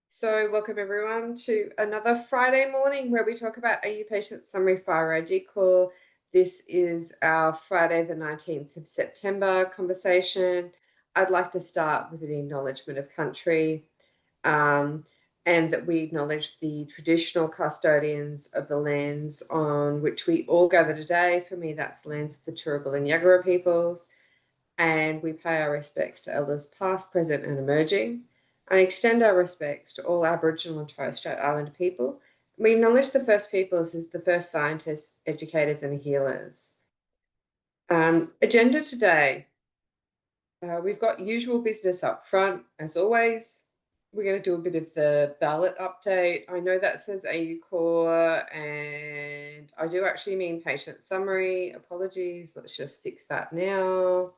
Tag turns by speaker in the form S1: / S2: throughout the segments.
S1: So welcome everyone to another Friday morning where we talk about AU Patient Summary FHIR IG call. This is our Friday the 19th of September conversation. I'd like to start with an acknowledgement of country and that we acknowledge the traditional custodians of the lands on which we all gather today. For me, that's the lands of the Turrbal and Yagara peoples. And we pay our respects to elders past, present and emerging, and extend our respects to all Aboriginal and Torres Strait Islander people. We acknowledge the First Peoples as the first scientists, educators and healers. Agenda today. We've got usual business up front, as always. We're going to do a bit of the ballot update. I know that says AU Core, and I do actually mean Patient Summary. Apologies. Let's just fix that now.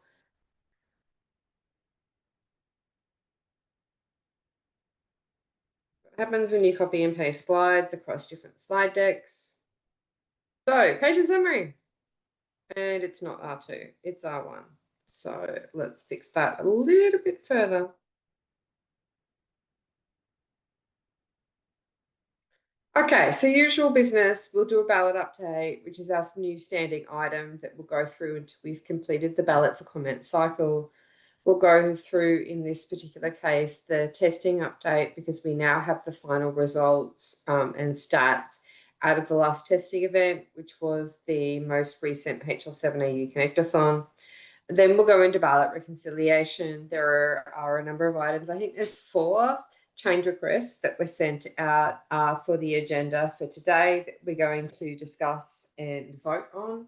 S1: Happens when you copy and paste slides across different slide decks. So patient summary, and it's not R2, it's R1. So let's fix that a little bit further. Okay, so usual business, we'll do a ballot update, which is our new standing item that we'll go through until we've completed the ballot for comment cycle. We'll go through, in this particular case, the testing update because we now have the final results and stats out of the last testing event, which was the most recent HL7AU Connectathon. Then we'll go into ballot reconciliation. There are a number of items. I think there's 4 change requests that were sent out for the agenda for today that we're going to discuss and vote on.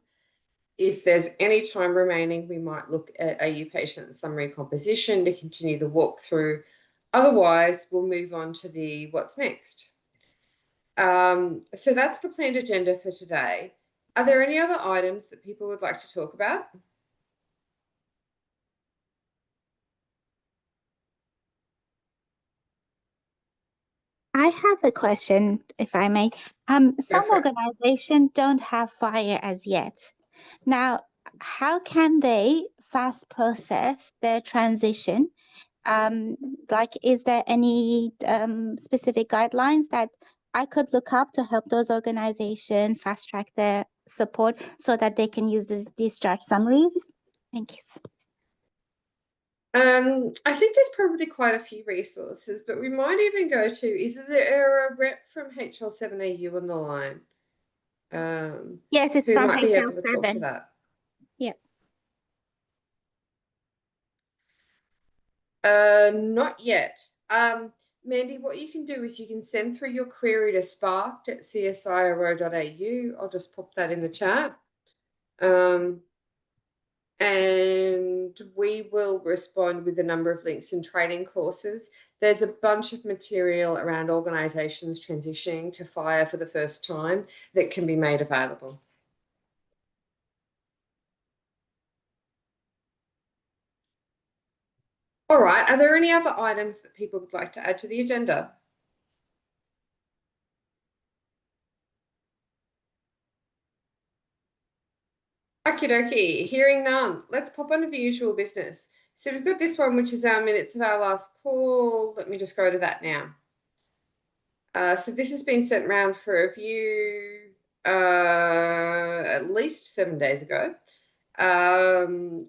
S1: If there's any time remaining, we might look at AU patient summary composition to continue the walkthrough. Otherwise, we'll move on to the what's next. So that's the planned agenda for today. Are there any other items that people would like to talk about?
S2: I have a question, if I may. Some organizations don't have FHIR as yet. Now, how can they fast process their transition? Is there any specific guidelines that I could look up to help those organizations fast track their support so that they can use these discharge summaries? Thank you.
S1: I think there's probably quite a few resources, but we might even go to, is there a rep from HL7AU on the line?
S2: Yes, it's
S1: who
S2: from
S1: might be able to talk to
S2: HL7.
S1: that?
S2: Yeah.
S1: Not yet. Mandy, what you can do is you can send through your query to sparked@csiro.au. I'll just pop that in the chat. And we will respond with a number of links and training courses. There's a bunch of material around organisations transitioning to FHIR for the first time that can be made available. All right, are there any other items that people would like to add to the agenda? Okie dokie, hearing none. Let's pop on to the usual business. So we've got this one, which is our minutes of our last call. Let me just go to that now. So this has been sent around for review at least 7 days ago,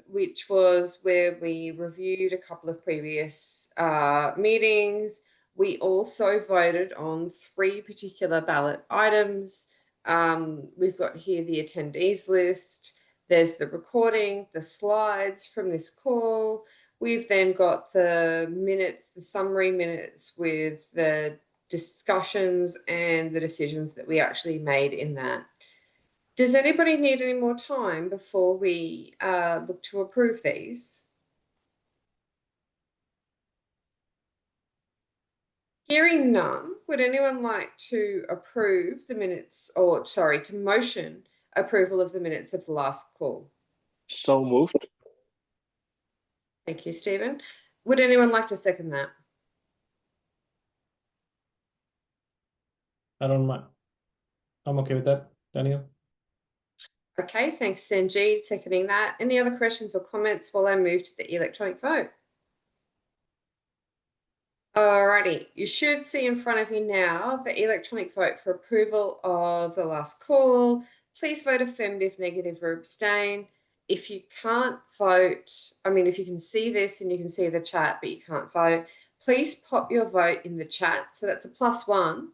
S1: which was where we reviewed a couple of previous meetings. We also voted on 3 particular ballot items. We've got here the attendees list. There's the recording, the slides from this call. We've then got the minutes, the summary minutes with the discussions and the decisions that we actually made in that. Does anybody need any more time before we look to approve these? Hearing none, would anyone like to approve the minutes, or sorry, to motion approval of the minutes of the last call?
S3: So moved.
S1: Thank you, Stephen. Would anyone like to second that?
S4: I don't mind. I'm okay with that, Daniel.
S1: Okay, thanks, Sanjeev, seconding that. Any other questions or comments while I move to the electronic vote? Alrighty, you should see in front of you now the electronic vote for approval of the last call. Please vote affirmative, negative, or abstain. If you can't vote, if you can see this and you can see the chat, but you can't vote, please pop your vote in the chat. So that's a +1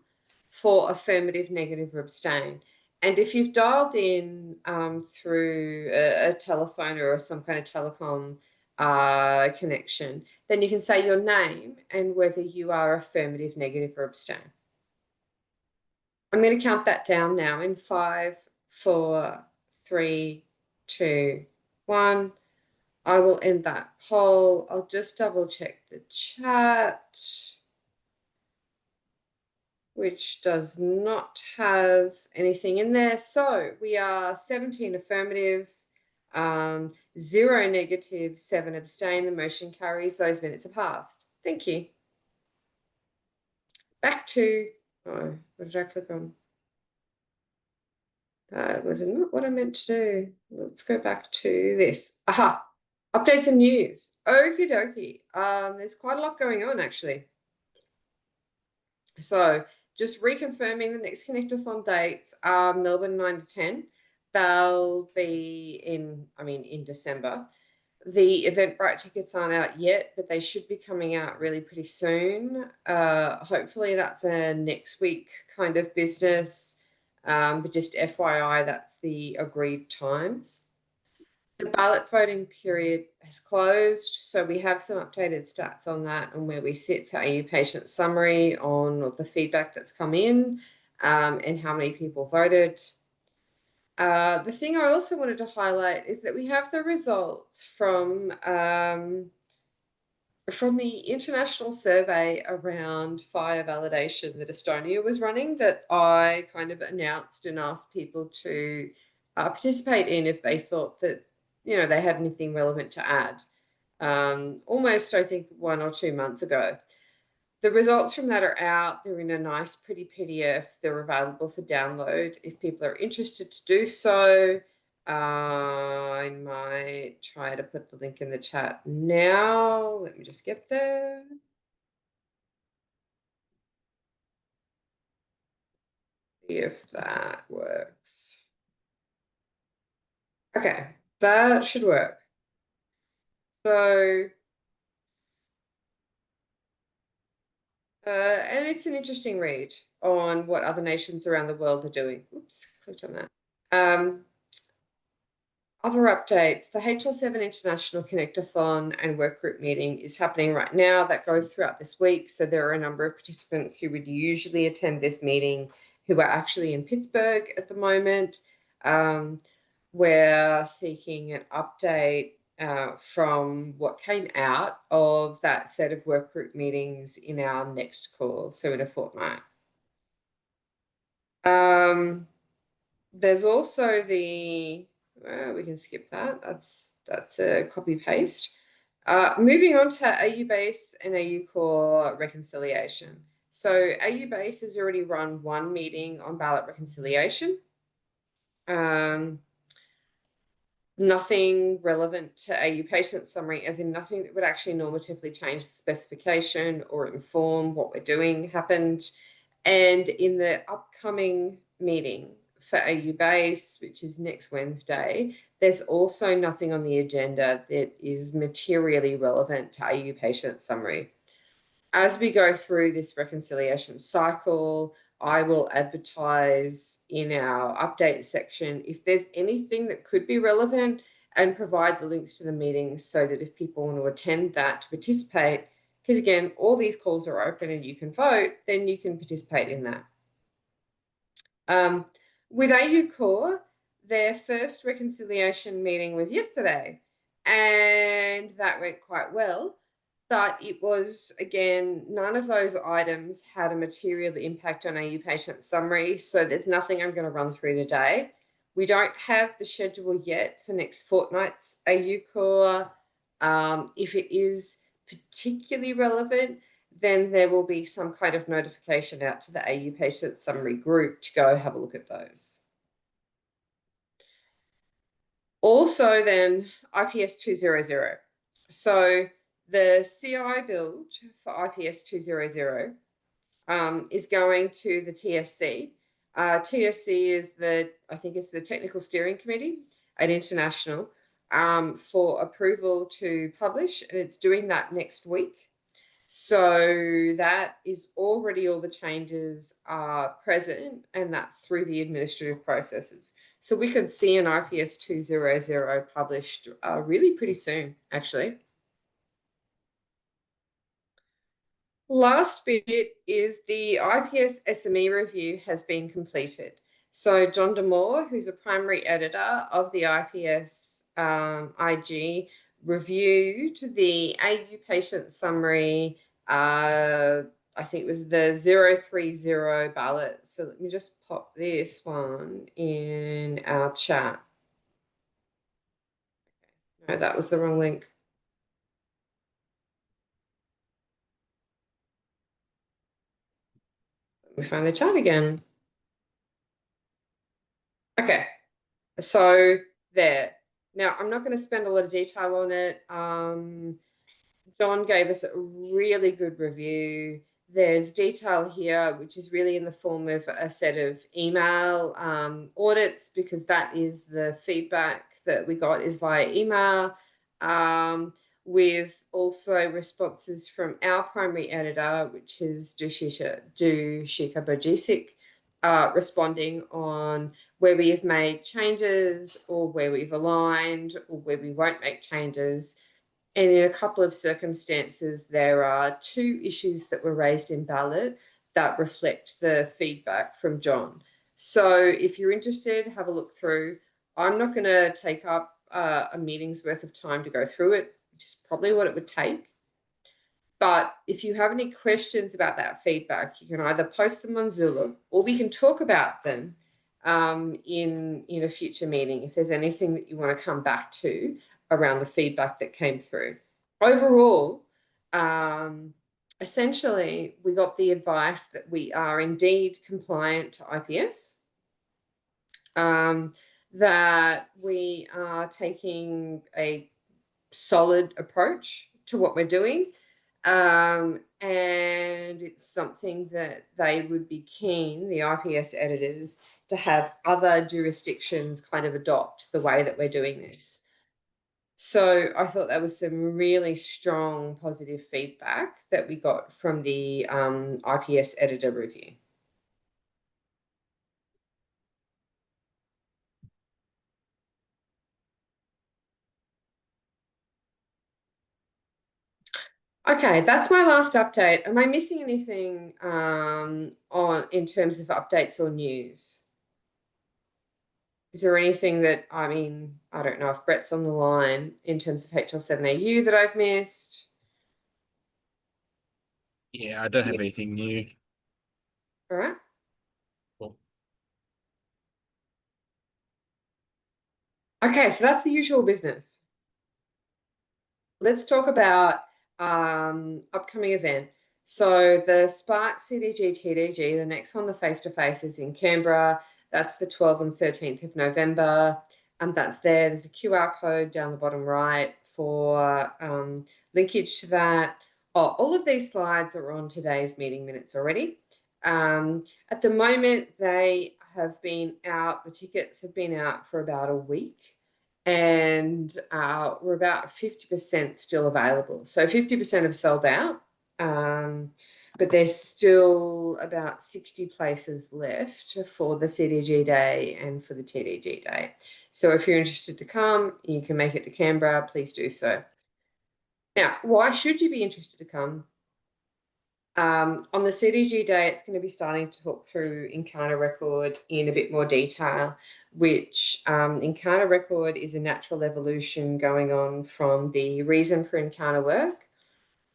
S1: for affirmative, negative, or abstain. And if you've dialed in through a telephone or some kind of telecom connection, then you can say your name and whether you are affirmative, negative, or abstain. I'm going to count that down now in 5, 4, 3, 2, 1. I will end that poll. I'll just double check the chat, which does not have anything in there. So we are 17 affirmative, 0 negative, 7 abstain. The motion carries. Those minutes are passed. Thank you. Back to, oh, what did I click on? Was it not what I meant to do? Let's go back to this. Aha, updates and news. Okie dokie. There's quite a lot going on actually. So just reconfirming the next Connectathon dates are Melbourne 9 to 10. They'll be in December. The Eventbrite tickets aren't out yet, but they should be coming out really pretty soon. Hopefully that's a next week kind of business, but just FYI, that's the agreed times. The ballot voting period has closed, so we have some updated stats on that and where we sit for AU Patient Summary on the feedback that's come in and how many people voted. The thing I also wanted to highlight is that we have the results from the international survey around FHIR validation that Estonia was running, that I kind of announced and asked people to participate in if they thought that, they had anything relevant to add. Almost, I think, 1 or 2 months ago. The results from that are out. They're in a nice, pretty PDF. They're available for download if people are interested to do so. I might try to put the link in the chat now. Let me just get there. See if that works. Okay, that should work. So, and it's an interesting read on what other nations around the world are doing. Oops, clicked on that. Other updates, the HL7 International Connectathon and Workgroup meeting is happening right now. That goes throughout this week. So there are a number of participants who would usually attend this meeting who are actually in Pittsburgh at the moment. We're seeking an update from what came out of that set of workgroup meetings in our next call, so in a fortnight. There's also the... we can skip that. That's a copy paste. Moving on to AU Base and AU Core reconciliation. So AU Base has already run 1 meeting on ballot reconciliation. Nothing relevant to AU Patient Summary, as in nothing that would actually normatively change the specification or inform what we're doing happened. And in the upcoming meeting for AU Base, which is next Wednesday, there's also nothing on the agenda that is materially relevant to AU Patient Summary. As we go through this reconciliation cycle, I will advertise in our update section if there's anything that could be relevant and provide the links to the meetings so that if people want to attend that to participate, because again, all these calls are open and you can vote, then you can participate in that. With AU Core, their first reconciliation meeting was yesterday, and that went quite well. But it was, again, none of those items had a material impact on AU Patient Summary, so there's nothing I'm going to run through today. We don't have the schedule yet for next fortnight's AU Core. If it is particularly relevant, then there will be some kind of notification out to the AU Patient Summary group to go have a look at those. Also then, IPS 200. So The CI build for IPS 200 is going to the TSC. TSC is I think it's the Technical Steering Committee at International for approval to publish, and it's doing that next week. So that is already all the changes are present, and that's through the administrative processes. So we could see an IPS 200 published really pretty soon, actually. Last bit is the IPS SME review has been completed. So John Demore, who's a primary editor of the IPS IG, reviewed the AU Patient Summary, I think it was the 030 ballot. So let me just pop this one in our chat. No, that was the wrong link. Let me find the chat again. Okay, so there. Now, I'm not going to spend a lot of detail on it. John gave us a really good review. There's detail here, which is really in the form of a set of email audits, because that is the feedback that we got is via email, with also responses from our primary editor, which is Dushika Bojicic, responding on where we have made changes or where we've aligned or where we won't make changes. And in a couple of circumstances, there are 2 issues that were raised in ballot that reflect the feedback from John. So if you're interested, have a look through. I'm not going to take up a meeting's worth of time to go through it, which is probably what it would take. But if you have any questions about that feedback, you can either post them on Zula, or we can talk about them in a future meeting if there's anything that you want to come back to around the feedback that came through. Overall, essentially, we got the advice that we are indeed compliant to IPS, that we are taking a solid approach to what we're doing, and it's something that they would be keen, the IPS editors, to have other jurisdictions kind of adopt the way that we're doing this. So I thought that was some really strong positive feedback that we got from the IPS editor review. Okay, that's my last update. Am I missing anything in terms of updates or news? Is there anything that, I don't know if Brett's on the line in terms of HL7AU that I've missed?
S3: Yeah, I don't have anything new.
S1: All right.
S3: Cool.
S1: Okay, so that's the usual business. Let's talk about upcoming event. So the Spark CDG TDG, the next one, the face-to-face, is in Canberra. That's the 12th and 13th of November. And that's there. There's a QR code down the bottom right for linkage to that. Oh, all of these slides are on today's meeting minutes already. At the moment, they have been out, the tickets have been out for about a week. And we're about 50% still available. So 50% have sold out, but there's still about 60 places left for the CDG day and for the TDG day. So if you're interested to come, you can make it to Canberra, please do so. Now, why should you be interested to come? On the CDG day, it's going to be starting to talk through Encounter Record in a bit more detail, which Encounter Record is a natural evolution going on from the reason for encounter work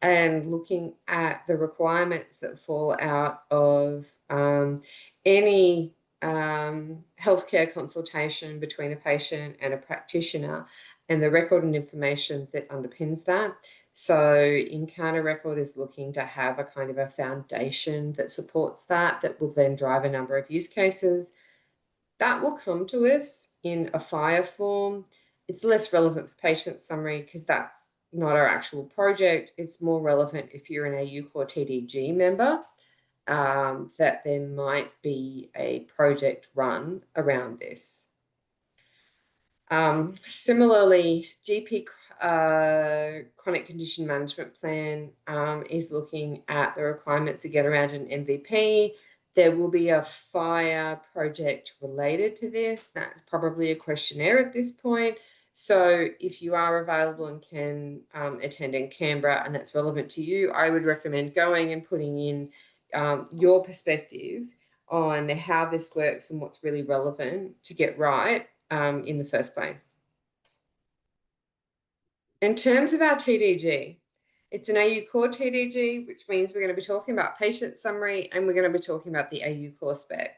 S1: and looking at the requirements that fall out of any healthcare consultation between a patient and a practitioner and the record and information that underpins that. So Encounter Record is looking to have a kind of a foundation that supports that will then drive a number of use cases. That will come to us in a FHIR form. It's less relevant for Patient Summary because that's not our actual project. It's more relevant if you're an AU Core TDG member, that there might be a project run around this. Similarly, GP chronic condition management plan is looking at the requirements to get around an MVP. There will be a FHIR project related to this. That's probably a questionnaire at this point. So if you are available and can attend in Canberra and that's relevant to you, I would recommend going and putting in your perspective on how this works and what's really relevant to get right in the first place. In terms of our TDG, it's an AU Core TDG, which means we're going to be talking about patient summary and we're going to be talking about the AU Core spec.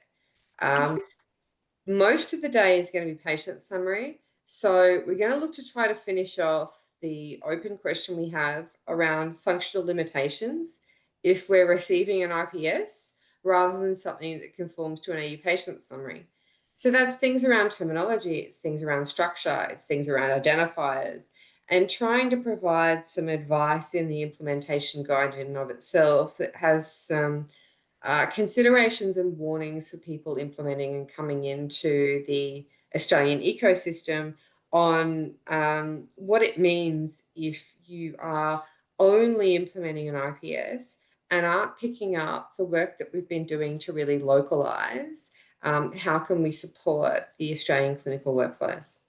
S1: Most of the day is going to be patient summary. So we're going to look to try to finish off the open question we have around functional limitations if we're receiving an IPS rather than something that conforms to an AU patient summary. So that's things around terminology, it's things around structure, it's things around identifiers, and trying to provide some advice in the implementation guide in and of itself that has some considerations and warnings for people implementing and coming into the Australian ecosystem on what it means if you are only implementing an IPS and aren't picking up the work that we've been doing to really localise. How can we support the Australian clinical workforce?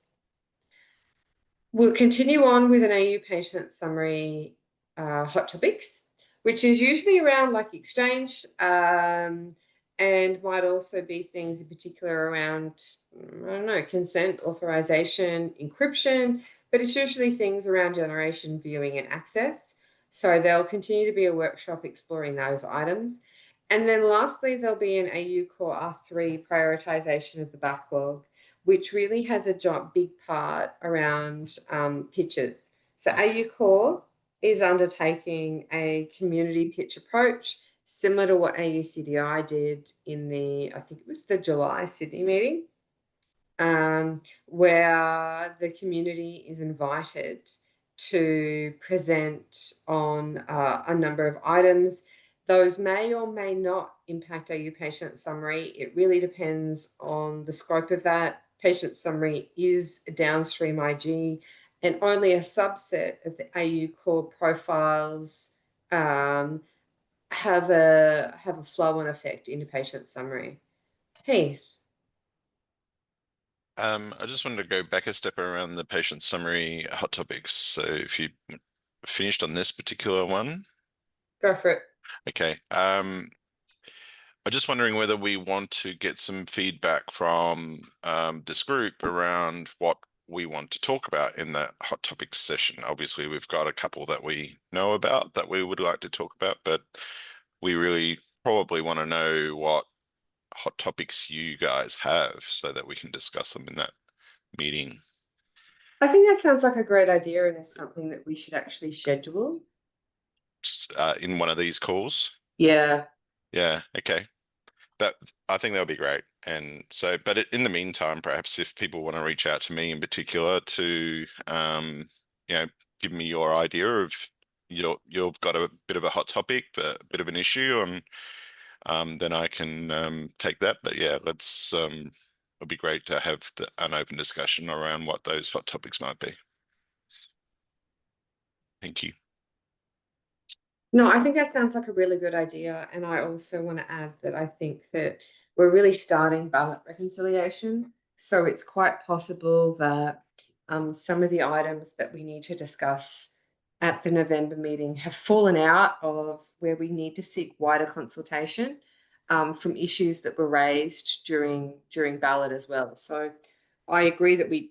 S1: We'll continue on with an AU patient summary hot topics, which is usually around like exchange and might also be things in particular around, I don't know, consent, authorization, encryption, but it's usually things around generation, viewing and access. So there'll continue to be a workshop exploring those items. And then lastly, there'll be an AU Core R3 prioritization of the backlog, which really has a big part around pitches. So AU Core is undertaking a community pitch approach, similar to what AUCDI did in the, I think it was the July Sydney meeting, where the community is invited to present on a number of items. Those may or may not impact AU patient summary. It really depends on the scope of that. Patient summary is a downstream IG, and only a subset of the AU Core profiles have a flow-on effect into patient summary. Heath.
S5: I just wanted to go back a step around the patient summary hot topics. So if you finished on this particular one.
S1: Go for it.
S5: Okay. I'm just wondering whether we want to get some feedback from this group around what we want to talk about in that hot topics session. Obviously, we've got a couple that we know about that we would like to talk about, but we really probably want to know what hot topics you guys have so that we can discuss them in that meeting.
S1: I think that sounds like a great idea, and it's something that we should actually schedule.
S5: In one of these calls.
S1: Yeah.
S5: Yeah. Okay. I think that'll be great. And so, but in the meantime, perhaps if people want to reach out to me in particular to, give me your idea of you've got a bit of a hot topic, a bit of an issue, and then I can take that. But yeah, it'll be great to have an open discussion around what those hot topics might be. Thank you.
S1: No, I think that sounds like a really good idea. And I also want to add that I think that we're really starting ballot reconciliation. So it's quite possible that some of the items that we need to discuss at the November meeting have fallen out of where we need to seek wider consultation from issues that were raised during ballot as well. So I agree that we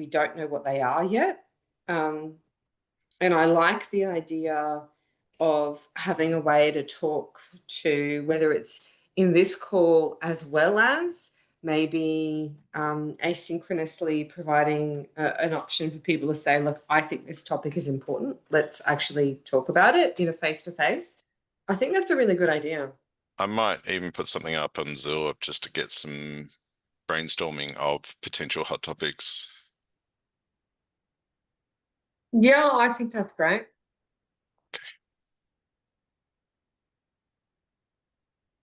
S1: don't know what they are yet. And I like the idea of having a way to talk to, whether it's in this call as well as maybe asynchronously providing an option for people to say, look, I think this topic is important. Let's actually talk about it in a face-to-face. I think that's a really good idea.
S5: I might even put something up on Zillow just to get some brainstorming of potential hot topics.
S1: Yeah, I think that's great.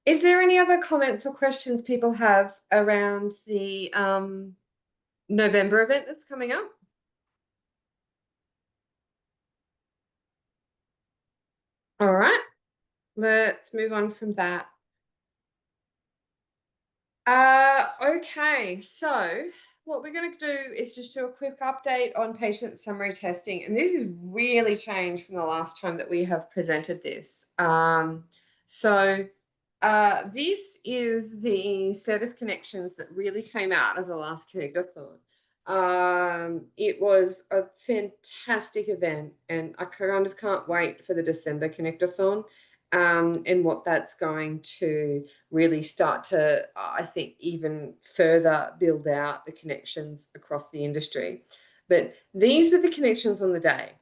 S1: Is there any other comments or questions people have around the November event that's coming up? All right, let's move on from that. Okay, so what we're going to do is just do a quick update on patient summary testing. And this has really changed from the last time that we have presented this. This is the set of connections that really came out of the last Connectathon. It was a fantastic event, and I kind of can't wait for the December Connectathon, and what that's going to really start to, I think, even further build out the connections across the industry. But these were the connections on the day.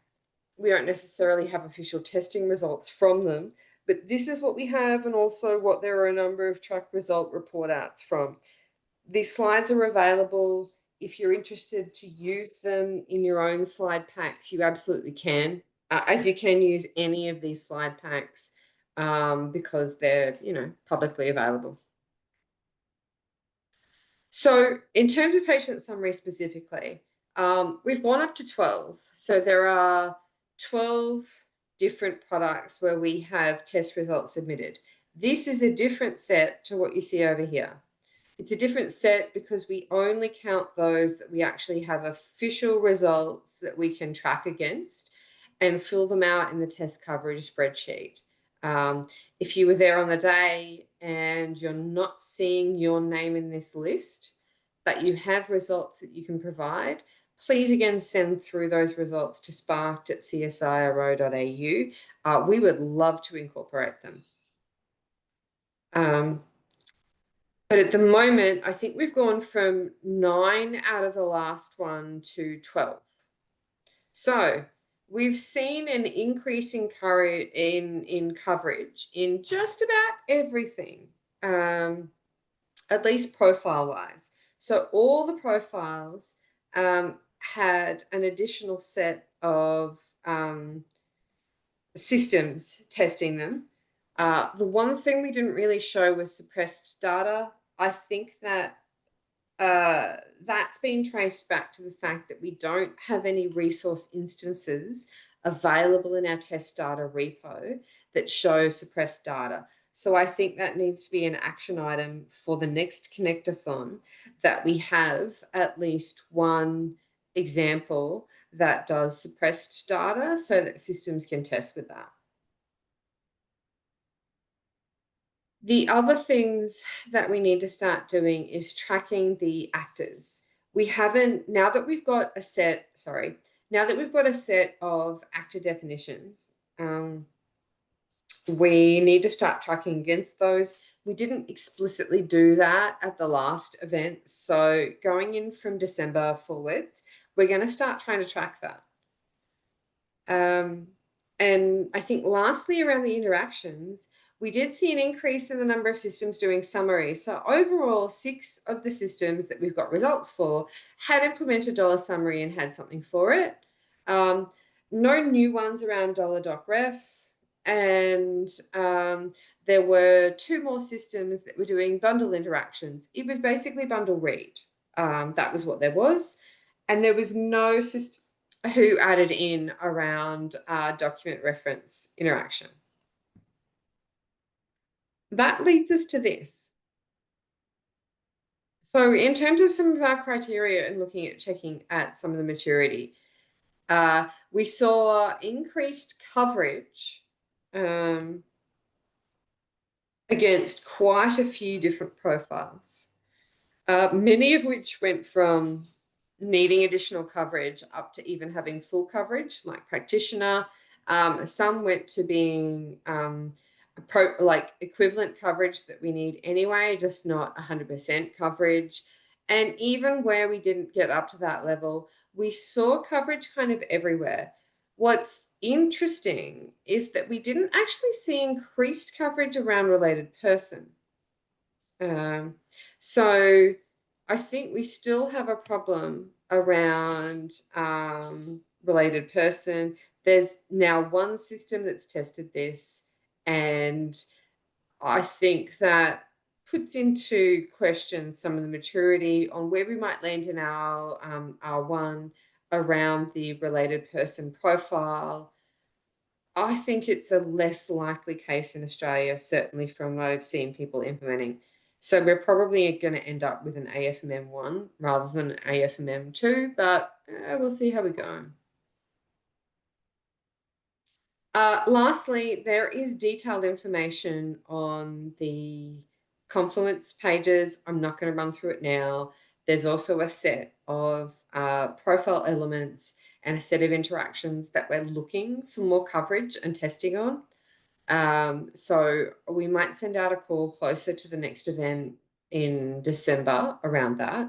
S1: We don't necessarily have official testing results from them, but this is what we have, and also what there are a number of track result report outs from. These slides are available. If you're interested to use them in your own slide packs, you absolutely can, as you can use any of these slide packs, because they're, publicly available. So in terms of patient summary specifically, we've gone up to 12. So there are 12 different products where we have test results submitted. This is a different set to what you see over here. It's a different set because we only count those that we actually have official results that we can track against and fill them out in the test coverage spreadsheet. If you were there on the day and you're not seeing your name in this list, but you have results that you can provide, please again send through those results to sparked@csiro.au. We would love to incorporate them. But at the moment, I think we've gone from 9 out of the last one to 12. So we've seen an increase in coverage in just about everything, at least profile-wise. So all the profiles had an additional set of systems testing them. The one thing we didn't really show was suppressed data. I think that that's been traced back to the fact that we don't have any resource instances available in our test data repo that show suppressed data. So I think that needs to be an action item for the next Connectathon, that we have at least one example that does suppressed data so that systems can test with that. The other things that we need to start doing is tracking the actors. We haven't, now that we've got a set of actor definitions, we need to start tracking against those. We didn't explicitly do that at the last event. So going in from December forwards, we're going to start trying to track that. And I think lastly, around the interactions, we did see an increase in the number of systems doing summaries. So overall, 6 of the systems that we've got results for had implemented $summary and had something for it. No new ones around $docref. And there were 2 more systems that were doing bundle interactions. It was basically bundle read. That was what there was. And there was no system who added in around document reference interaction. That leads us to this. So in terms of some of our criteria and looking at checking at some of the maturity, we saw increased coverage against quite a few different profiles, many of which went from needing additional coverage up to even having full coverage, like practitioner. Some went to being equivalent coverage that we need anyway, just not 100% coverage. And even where we didn't get up to that level, we saw coverage kind of everywhere. What's interesting is that we didn't actually see increased coverage around related person. So I think we still have a problem around related person. There's now one system that's tested this, and I think that puts into question some of the maturity on where we might land in our R1 around the related person profile. I think it's a less likely case in Australia, certainly from what I've seen people implementing. So we're probably going to end up with an AFMM1 rather than an AFMM2, but we'll see how we go. Lastly, there is detailed information on the Confluence pages. I'm not going to run through it now. There's also a set of profile elements and a set of interactions that we're looking for more coverage and testing on. So we might send out a call closer to the next event in December around that.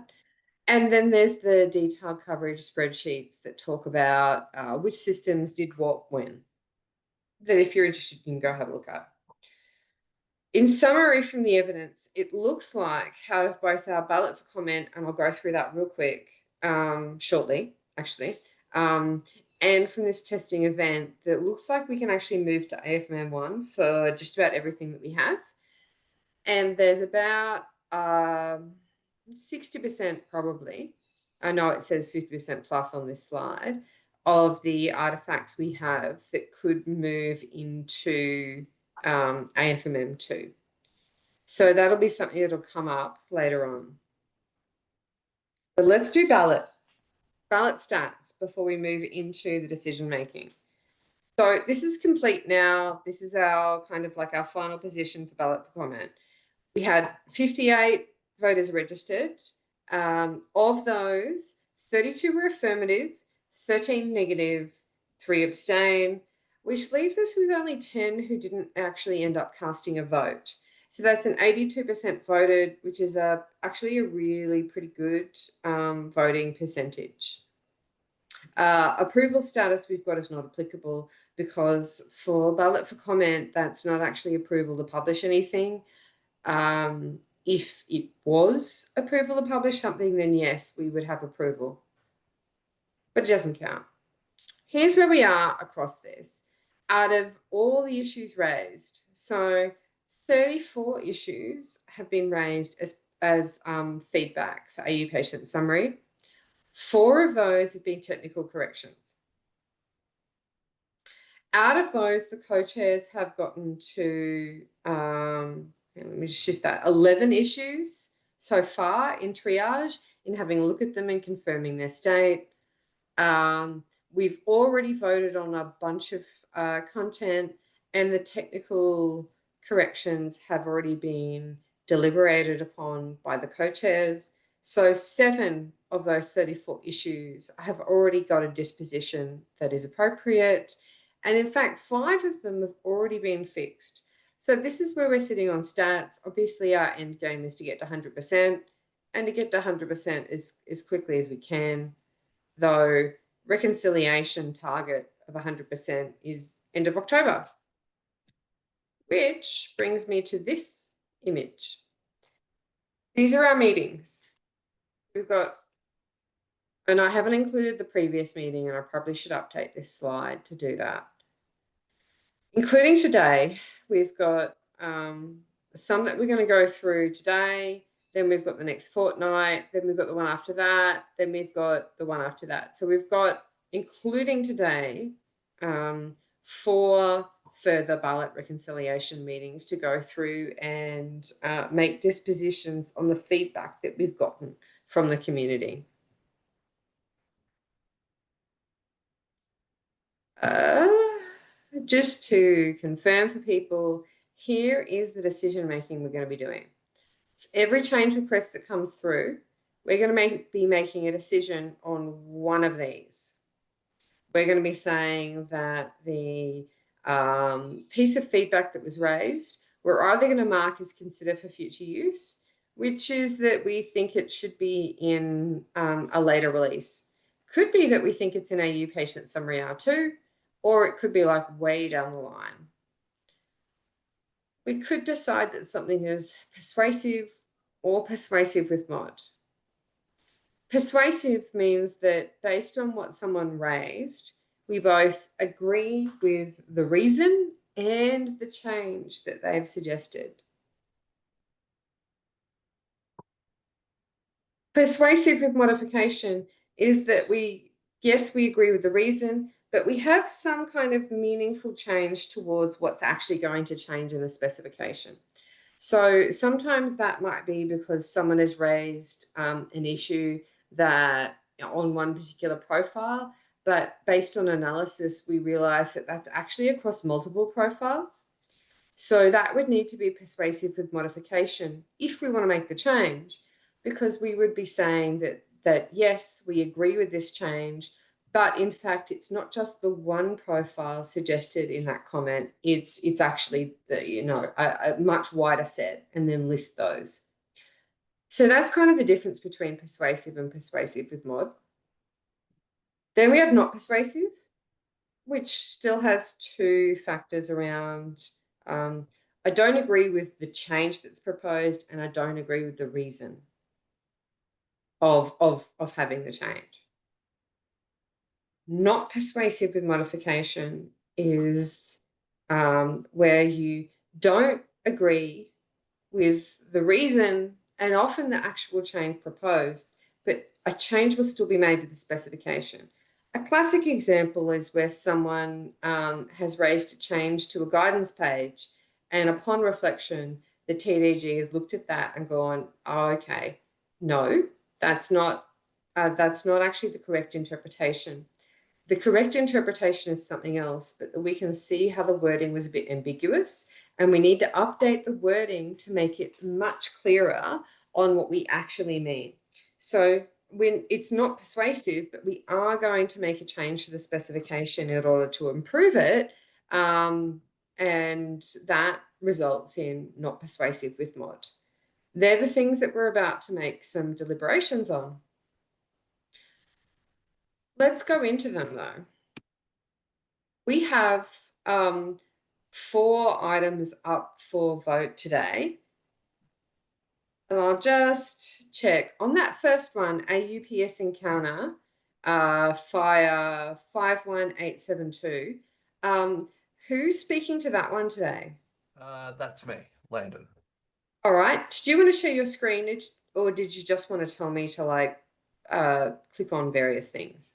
S1: And then there's the detailed coverage spreadsheets that talk about which systems did what when. That if you're interested, you can go have a look at. In summary from the evidence, it looks like out of both our ballot for comment, and I'll go through that real quick shortly, actually, and from this testing event, that it looks like we can actually move to AFMM1 for just about everything that we have. And there's about 60% probably, I know it says 50% plus on this slide, of the artifacts we have that could move into AFMM2. So that'll be something that'll come up later on. But let's do ballot stats before we move into the decision making. So this is complete now. This is our kind of like our final position for ballot for comment. We had 58 voters registered. Of those, 32 were affirmative, 13 negative, 3 abstain, which leaves us with only 10 who didn't actually end up casting a vote. So that's an 82% voted, which is actually a really pretty good voting percentage. Approval status we've got is not applicable because for ballot for comment, that's not actually approval to publish anything. If it was approval to publish something, then yes, we would have approval, but it doesn't count. Here's where we are across this. Out of all the issues raised, so 34 issues have been raised as feedback for AU Patient Summary. 4 of those have been technical corrections. Out of those, the co-chairs have gotten to, let me just shift that, 11 issues so far in triage, in having a look at them and confirming their state. We've already voted on a bunch of content, and the technical corrections have already been deliberated upon by the co-chairs. So 7 of those 34 issues have already got a disposition that is appropriate. And in fact, 5 of them have already been fixed. So this is where we're sitting on stats. Obviously, our end game is to get to 100%, and to get to 100% as quickly as we can, though reconciliation target of 100% is end of October, which brings me to this image. These are our meetings. We've got, and I haven't included the previous meeting, and I probably should update this slide to do that. Including today, we've got some that we're going to go through today, then we've got the next fortnight, then we've got the one after that, then we've got the one after that. So we've got, including today, 4 further ballot reconciliation meetings to go through and make dispositions on the feedback that we've gotten from the community. Just to confirm for people, here is the decision making we're going to be doing. Every change request that comes through, we're going to be making a decision on one of these. We're going to be saying that the piece of feedback that was raised, we're either going to mark as consider for future use, which is that we think it should be in a later release. Could be that we think it's in AU Patient Summary R2, or it could be like way down the line. We could decide that something is persuasive or persuasive with mod. Persuasive means that based on what someone raised, we both agree with the reason and the change that they've suggested. Persuasive with modification is that yes, we agree with the reason, but we have some kind of meaningful change towards what's actually going to change in the specification. So sometimes that might be because someone has raised an issue that on one particular profile, but based on analysis, we realize that that's actually across multiple profiles. So that would need to be persuasive with modification if we want to make the change, because we would be saying that yes, we agree with this change, but in fact, it's not just the one profile suggested in that comment. It's actually a much wider set, and then list those. So that's kind of the difference between persuasive and persuasive with mod. Then we have not persuasive, which still has two factors around. I don't agree with the change that's proposed, and I don't agree with the reason of having the change. Not persuasive with modification is where you don't agree with the reason and often the actual change proposed, but a change will still be made to the specification. A classic example is where someone has raised a change to a guidance page, and upon reflection, the TDG has looked at that and gone, oh, okay, no, that's not actually the correct interpretation. The correct interpretation is something else, but we can see how the wording was a bit ambiguous, and we need to update the wording to make it much clearer on what we actually mean. So when it's not persuasive, but we are going to make a change to the specification in order to improve it, and that results in not persuasive with mod. They're the things that we're about to make some deliberations on. Let's go into them though. We have 4 items up for vote today. And I'll just check on that first one, AUPS encounter, FHIR 51872. Who's speaking to that one today?
S6: That's me, Landon.
S1: All right. Did you want to share your screen, or did you just want to tell me to like click on various things?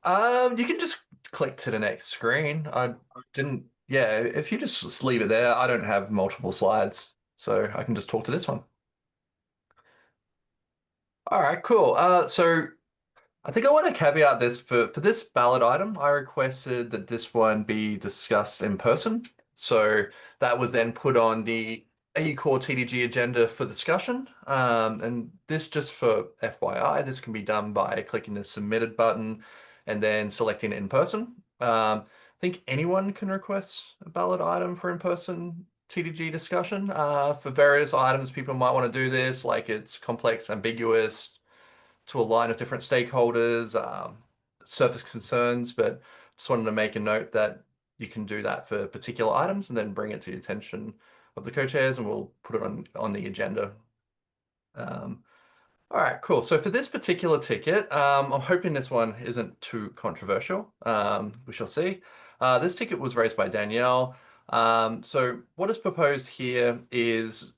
S6: You can just click to the next screen. I didn't, yeah, if you just leave it there, I don't have multiple slides, so I can just talk to this one. All right, cool. So I think I want to caveat this for this ballot item. I requested that this one be discussed in person. So that was then put on the AU Core TDG agenda for discussion. And this, just for FYI, this can be done by clicking the submitted button and then selecting in person. I think anyone can request a ballot item for in-person TDG discussion. For various items, people might want to do this, like it's complex, ambiguous, to a line of different stakeholders, surface concerns, but just wanted to make a note that you can do that for particular items and then bring it to the attention of the co-chairs, and we'll put it on the agenda. All right, cool. So for this particular ticket, I'm hoping this one isn't too controversial. We shall see. This ticket was raised by Danielle. So what is proposed here is,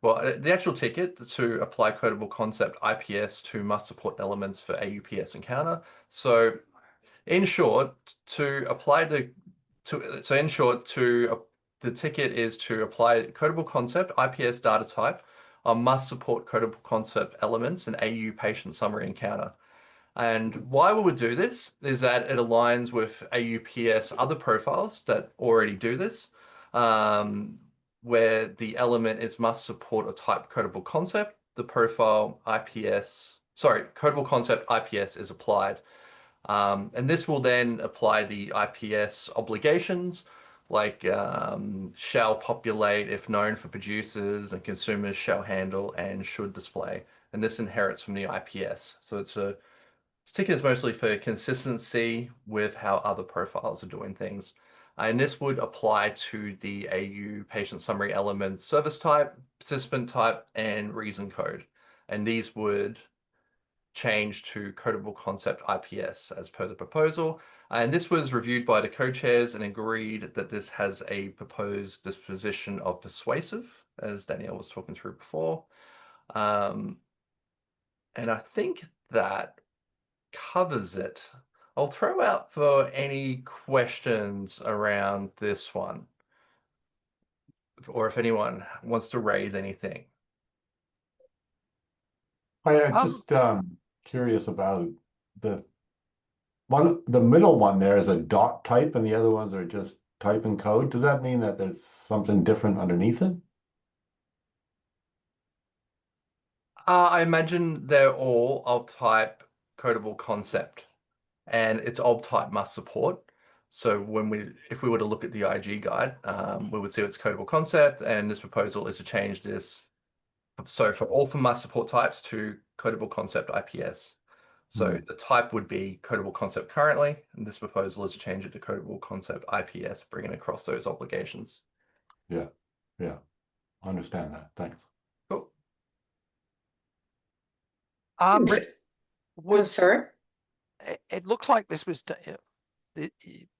S6: well, the actual ticket to apply Codable Concept IPS to must support elements for AUPS encounter. So in short, the ticket is to apply Codable Concept IPS data type on must support Codable Concept elements in AU Patient Summary encounter. And why we would do this is that it aligns with AUPS other profiles that already do this, where the element is must support a type codable concept. The profile Codable Concept IPS is applied. And this will then apply the IPS obligations, like shall populate if known for producers, and consumers shall handle and should display. And this inherits from the IPS. So this ticket is mostly for consistency with how other profiles are doing things. And this would apply to the AU patient summary elements, service type, participant type, and reason code. And these would change to Codable Concept IPS as per the proposal. And this was reviewed by the co-chairs and agreed that this has a proposed disposition of persuasive, as Danielle was talking through before. And I think that covers it. I'll throw out for any questions around this one, or if anyone wants to raise anything.
S7: I'm just curious about the middle one there is a dot type and the other ones are just type and code. Does that mean that there's something different underneath it?
S6: I imagine they're all of type Codable Concept, and it's of type must support. So if we were to look at the IG guide, we would see it's Codable Concept, and this proposal is to change this. So for all from must support types to Codable Concept IPS. So the type would be Codable Concept currently, and this proposal is to change it to Codable Concept IPS, bringing across those obligations.
S7: Yeah, I understand that. Thanks.
S6: Cool.
S1: Sorry.
S8: It looks like this was.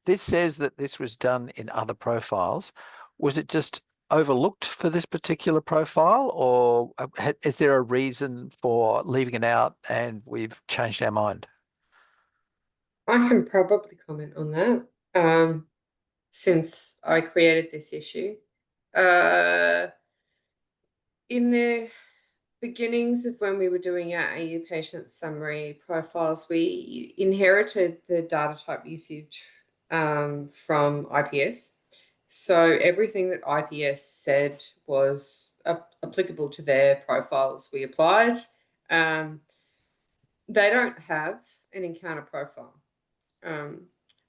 S8: This says that this was done in other profiles. Was it just overlooked for this particular profile, or is there a reason for leaving it out and we've changed our mind? I
S1: can probably comment on that, since I created this issue. In the beginnings of when we were doing our AU patient summary profiles, we inherited the data type usage from IPS. So everything that IPS said was applicable to their profiles we applied. They don't have an encounter profile.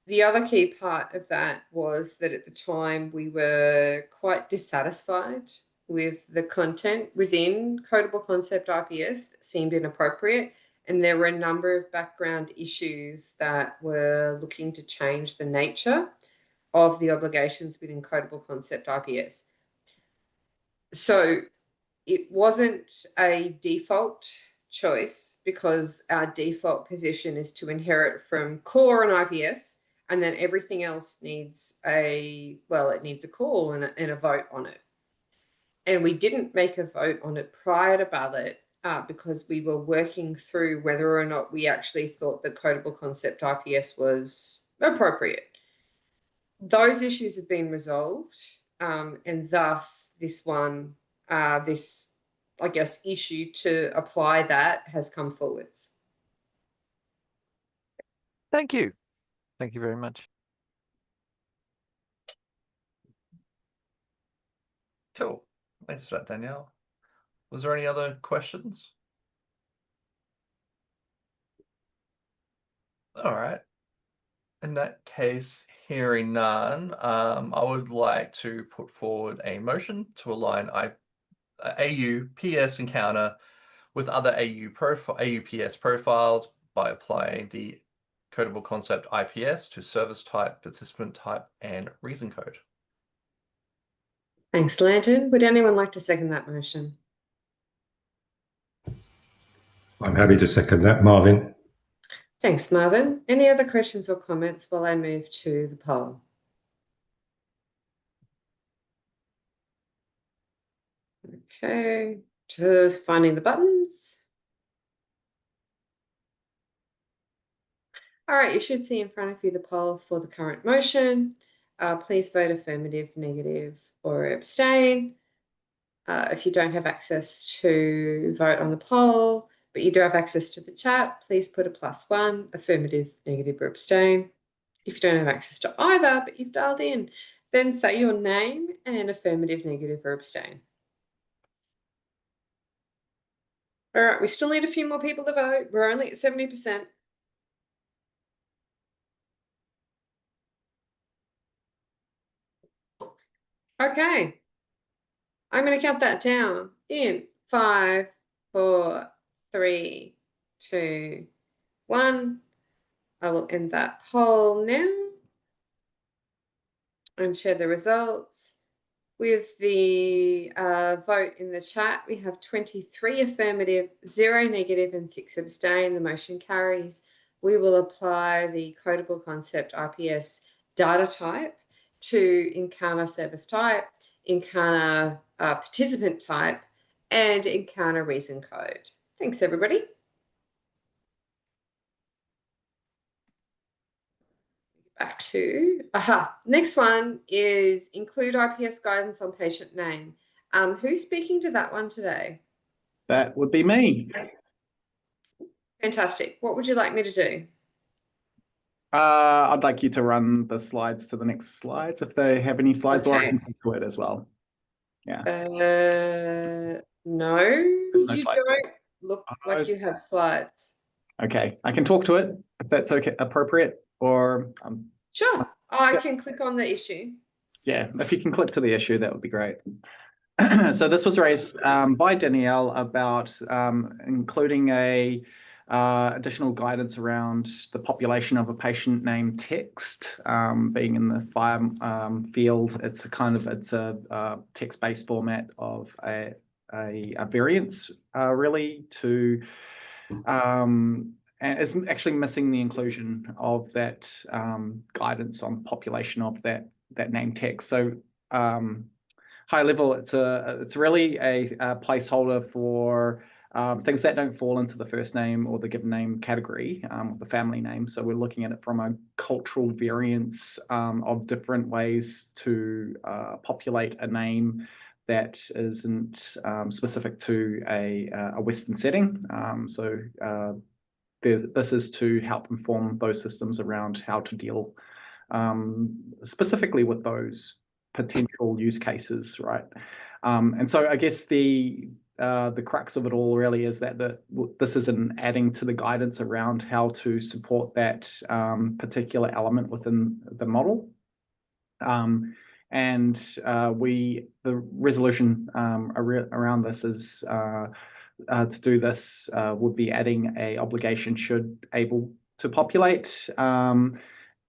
S1: The other key part of that was that at the time we were quite dissatisfied with the content within Codable Concept IPS that seemed inappropriate, and there were a number of background issues that were looking to change the nature of the obligations within Codable Concept IPS. So it wasn't a default choice, because our default position is to inherit from core and IPS, and then everything else needs it needs a call and a vote on it. And we didn't make a vote on it prior to ballot because we were working through whether or not we actually thought the Codable Concept IPS was appropriate. Those issues have been resolved, and thus this one, issue to apply that has come forwards.
S8: Thank you. Thank you very much.
S6: Cool. Thanks for that, Danielle. Was there any other questions? All right. In that case, hearing none, I would like to put forward a motion to align AU PS encounter with other AUPS profiles by applying the Codable Concept IPS to service type, participant type, and reason code.
S1: Thanks, Landon. Would anyone like to second that motion?
S9: I'm happy to second that, Marvin.
S1: Thanks, Marvin. Any other questions or comments while I move to the poll? Okay, just finding the buttons. All right, you should see in front of you the poll for the current motion. Please vote affirmative, negative, or abstain. If you don't have access to vote on the poll, but you do have access to the chat, please put a +1, affirmative, negative, or abstain. If you don't have access to either, but you've dialed in, then say your name and affirmative, negative, or abstain. All right, we still need a few more people to vote. We're only at 70%. Okay. I'm going to count that down in 5, 4, 3, 2, 1. I will end that poll now and share the results. With the vote in the chat, we have 23 affirmative, 0 negative, and 6 abstain. The motion carries. We will apply the CodeableConceptIPS data type to encounter service type, encounter participant type, and encounter reason code. Thanks, everybody. Back to, next one is include IPS guidance on patient name. Who's speaking to that one today?
S10: That would be me.
S1: Fantastic. What would you like me to do?
S10: I'd like you to run the slides to the next slides if they have any slides, or I
S1: Okay.
S10: can talk to it as well. Yeah.
S1: No,
S10: There's no
S1: you
S10: slides.
S1: don't look like you have slides.
S10: Okay, I can talk to it if that's okay, appropriate, or
S1: Sure. I can click on the issue.
S10: yeah, if you can click to the issue, that would be great. So this was raised by Danielle about including a additional guidance around the population of a patient name text being in the FHIR field. It's a text-based format of a variance really to and it's actually missing the inclusion of that guidance on population of that name text. So high level, it's really a placeholder for things that don't fall into the first name or the given name category, the family name. So we're looking at it from a cultural variance of different ways to populate a name that isn't specific to a Western setting. This is to help inform those systems around how to deal specifically with those potential use cases, right? And so I guess the crux of it all really is that this is an adding to the guidance around how to support that particular element within the model. And the resolution around this is to do this would be adding a obligation should able to populate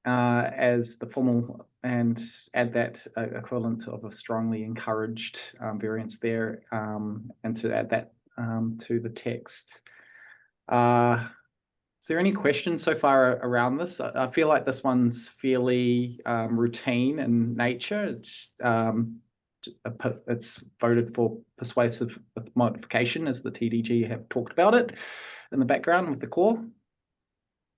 S10: as the formal, and add that equivalent of a strongly encouraged variance there, and to add that to the text. Is there any questions so far around this? I feel like this one's fairly routine in nature. It's voted for persuasive with modification, as the TDG have talked about it in the background with the core.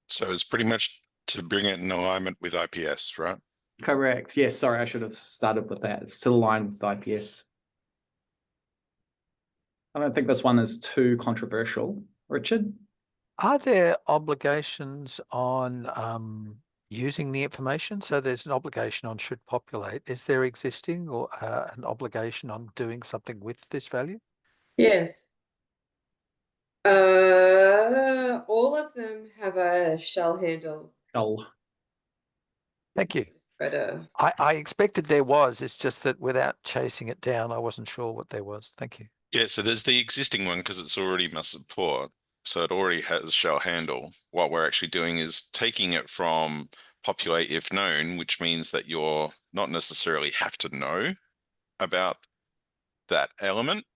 S5: So it's pretty much to bring it in alignment with IPS, right?
S10: Correct. Yes, sorry, I should have started with that. It's to align with IPS. I don't think this one is too controversial. Richard?
S8: Are there obligations on using the information? So there's an obligation on should populate. Is there existing or an obligation on doing something with this value?
S1: Yes. All of them have a shell handle.
S10: Shell.
S8: Thank you.
S1: But
S8: I expected there was. It's just that without chasing it down, I wasn't sure what there was. Thank you.
S5: Yeah, so there's the existing one because it's already must support. So it already has shall handle. What we're actually doing is taking it from populate if known, which means that you're not necessarily have to know about that element.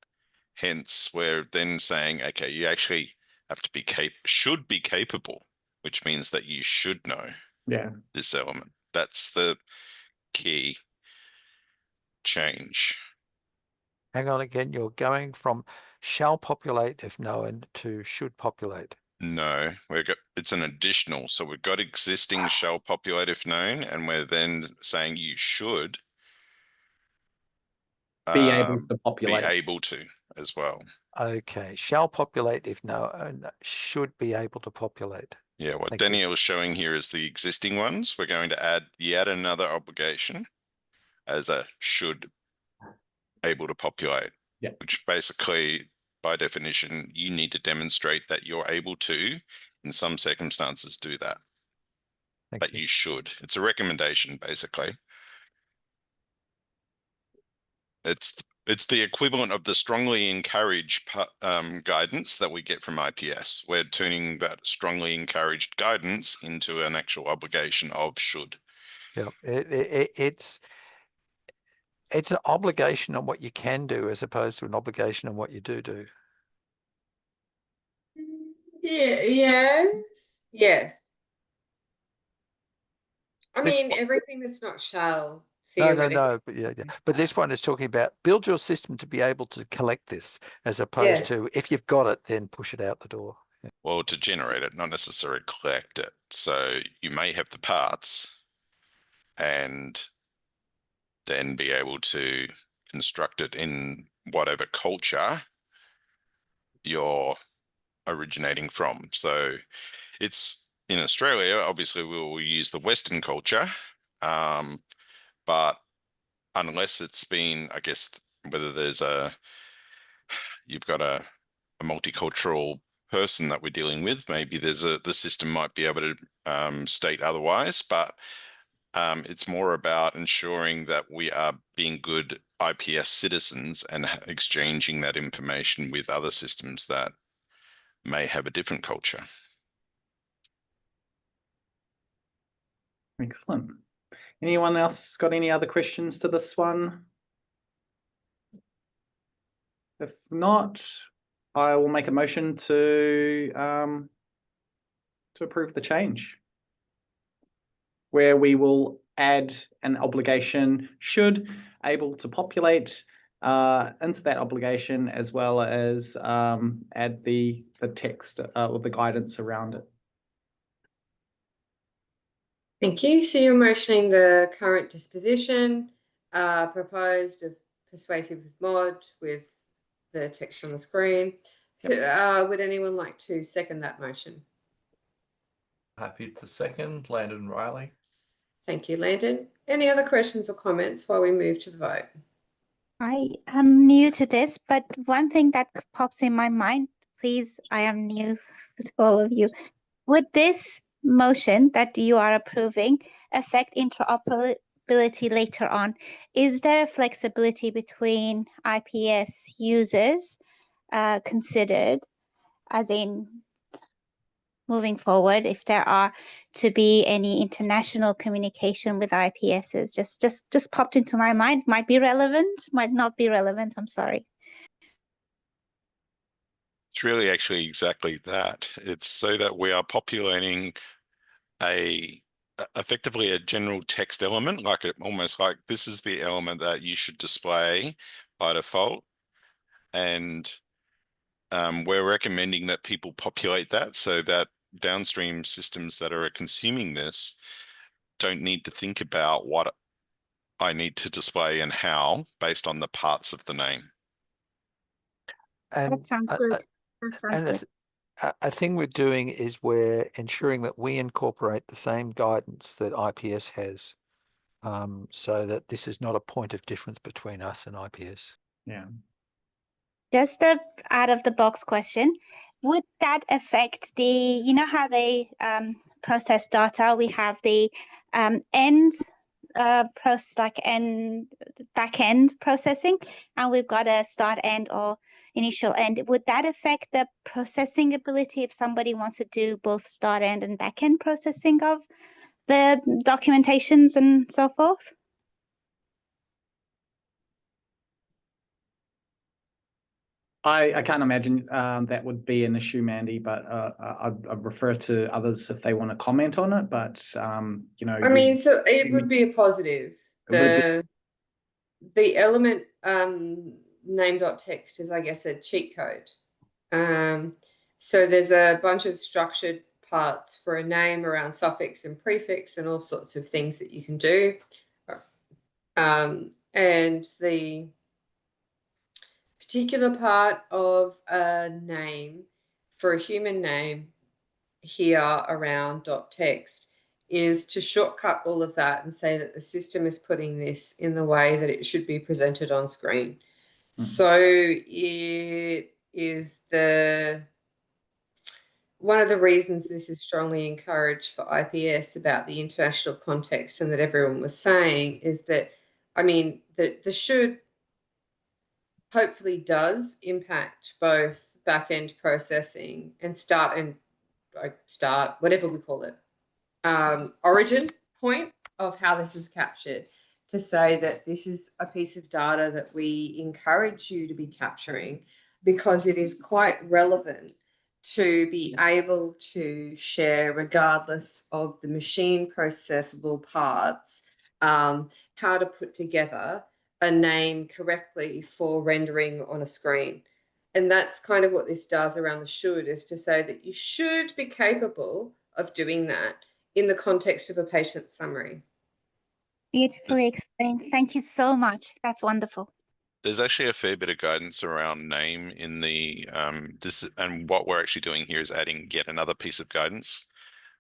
S5: Hence, we're then saying, okay, you actually have to be should be capable, which means that you should know this element. That's the key change.
S8: Hang on again. You're going from shall populate if known to should populate.
S5: No, it's an additional. So we've got existing shall populate if known, and we're then saying you should
S10: be able to populate.
S5: Be able to as well.
S8: Okay, shall populate if known, should be able to populate.
S5: Yeah, what Danielle is showing here is the existing ones. We're going to add yet another obligation as a should able to populate, which basically, by definition, you need to demonstrate that you're able to, in some circumstances, do that. But you should. It's a recommendation, basically. It's the equivalent of the strongly encouraged guidance that we get from IPS. We're turning that strongly encouraged guidance into an actual obligation of should.
S8: Yeah, it's an obligation on what you can do as opposed to an obligation on what you do.
S1: Yeah, yes. I mean, everything that's not shall.
S8: No, but yeah. But this one is talking about build your system to be able to collect this, as opposed to if you've got it, then push it out the door. Yeah.
S5: Well, to generate it, not necessarily collect it. So you may have the parts and then be able to construct it in whatever culture you're originating from. So it's in Australia, obviously we will use the Western culture, but unless it's been, I guess, whether you've got a multicultural person that we're dealing with, maybe the system might be able to state otherwise, but it's more about ensuring that we are being good IPS citizens and exchanging that information with other systems that may have a different culture.
S10: Excellent. Anyone else got any other questions to this one? If not, I will make a motion to approve the change, where we will add an obligation should able to populate into that obligation, as well as add the text or the guidance around it.
S1: Thank you. So you're motioning the current disposition proposed of persuasive mod with the text on the screen. Would anyone like to second that motion?
S6: Happy to second. Landon Riley.
S1: Thank you, Landon. Any other questions or comments while we move to the vote?
S2: I am new to this, but one thing that pops in my mind, please, I am new to all of you. Would this motion that you are approving affect interoperability later on? Is there a flexibility between IPS users considered, as in moving forward, if there are to be any international communication with IPSs? Just popped into my mind. Might be relevant, might not be relevant. I'm sorry.
S5: It's really actually exactly that. It's so that we are populating effectively a general text element, almost like this is the element that you should display by default. And we're recommending that people populate that so that downstream systems that are consuming this don't need to think about what I need to display and how based on the parts of the name.
S8: And
S2: That sounds good. That sounds good.
S8: A thing we're doing is we're ensuring that we incorporate the same guidance that IPS has, so that this is not a point of difference between us and IPS.
S10: Yeah.
S2: Just a out of the box question. Would that affect you know how they process data? We have the end back end processing, and we've got a start end or initial end. Would that affect the processing ability if somebody wants to do both start end and back end processing of the documentations and so forth?
S10: I can't imagine that would be an issue, Mandy, but I'd refer to others if they want to comment on it. But you know,
S1: I mean, so it would be a positive. The element name.text is, I guess, a cheat code. So there's a bunch of structured parts for a name around suffix and prefix and all sorts of things that you can do. And the particular part of a name for a human name here around .text is to shortcut all of that and say that the system is putting this in the way that it should be presented on screen. Mm-hmm. So it is one of the reasons this is strongly encouraged for IPS about the international context, and that everyone was saying is that, I mean, the should hopefully does impact both back-end processing and start, whatever we call it, origin point of how this is captured. to say that this is a piece of data that we encourage you to be capturing because it is quite relevant to be able to share regardless of the machine processable parts, how to put together a name correctly for rendering on a screen. And that's kind of what this does around the should, is to say that you should be capable of doing that in the context of a patient summary.
S2: Beautifully explained. Thank you so much. That's wonderful.
S5: There's actually a fair bit of guidance around name in the this, and what we're actually doing here is adding yet another piece of guidance.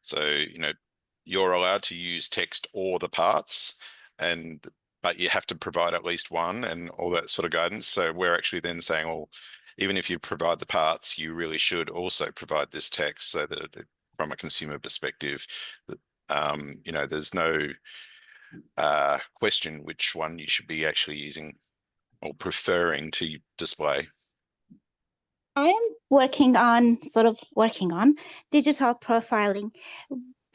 S5: So, you know, you're allowed to use text or the parts, but you have to provide at least one and all that sort of guidance. So we're actually then saying, well, even if you provide the parts, you really should also provide this text, so that from a consumer perspective, you know, there's no question which one you should be actually using or preferring to display.
S2: I am sort of working on digital profiling.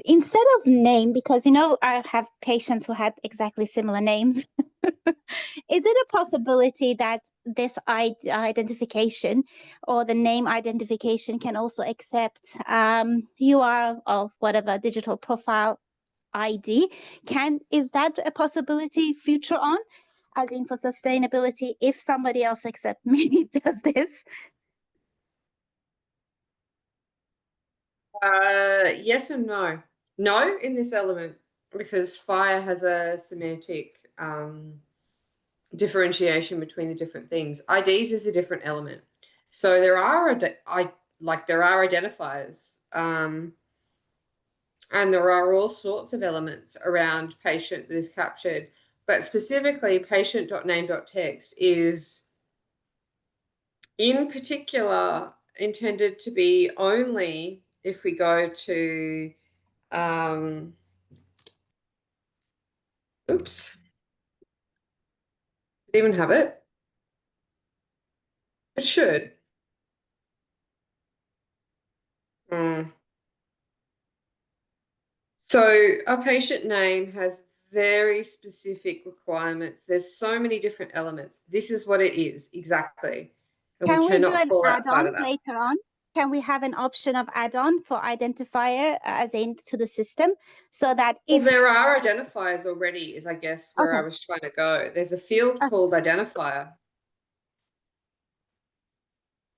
S2: Instead of name, because, you know, I have patients who had exactly similar names. Is it a possibility that this identification or the name identification can also accept URL or whatever digital profile ID? Is that a possibility future on, as in for sustainability, if somebody else except me does this?
S1: Yes and no. No in this element, because FHIR has a semantic differentiation between the different things. IDs is a different element. So there are identifiers, and there are all sorts of elements around patient that is captured, but specifically Patient.name.text is in particular intended to be only if we go to oops, did it even have it? It should. So a patient name has very specific requirements. There's so many different elements. This is what it is exactly. And
S2: Can we do
S1: cannot
S2: an
S1: fall outside
S2: add-on
S1: of that.
S2: later on? Can we have an option of add-on for identifier as into the system, so that if
S1: Well, there are identifiers already, is I guess where I was trying to go. There's a field called identifier,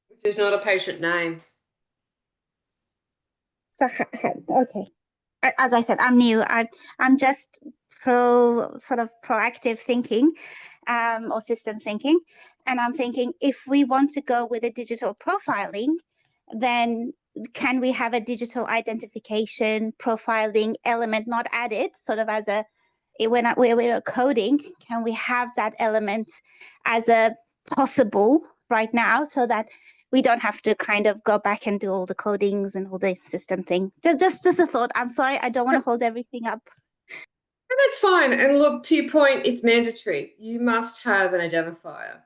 S1: which is not a patient name.
S2: So okay, as I said, I'm new. I'm just proactive thinking, or system thinking, and I'm thinking if we want to go with a digital profiling, then can we have a digital identification profiling element not added, sort of as a when we are coding? Can we have that element as a possible right now, so that we don't have to kind of go back and do all the codings and all the system thing? Just a thought. I'm sorry, I don't want to hold everything up.
S1: And that's fine. And look, to your point, it's mandatory. You must have an identifier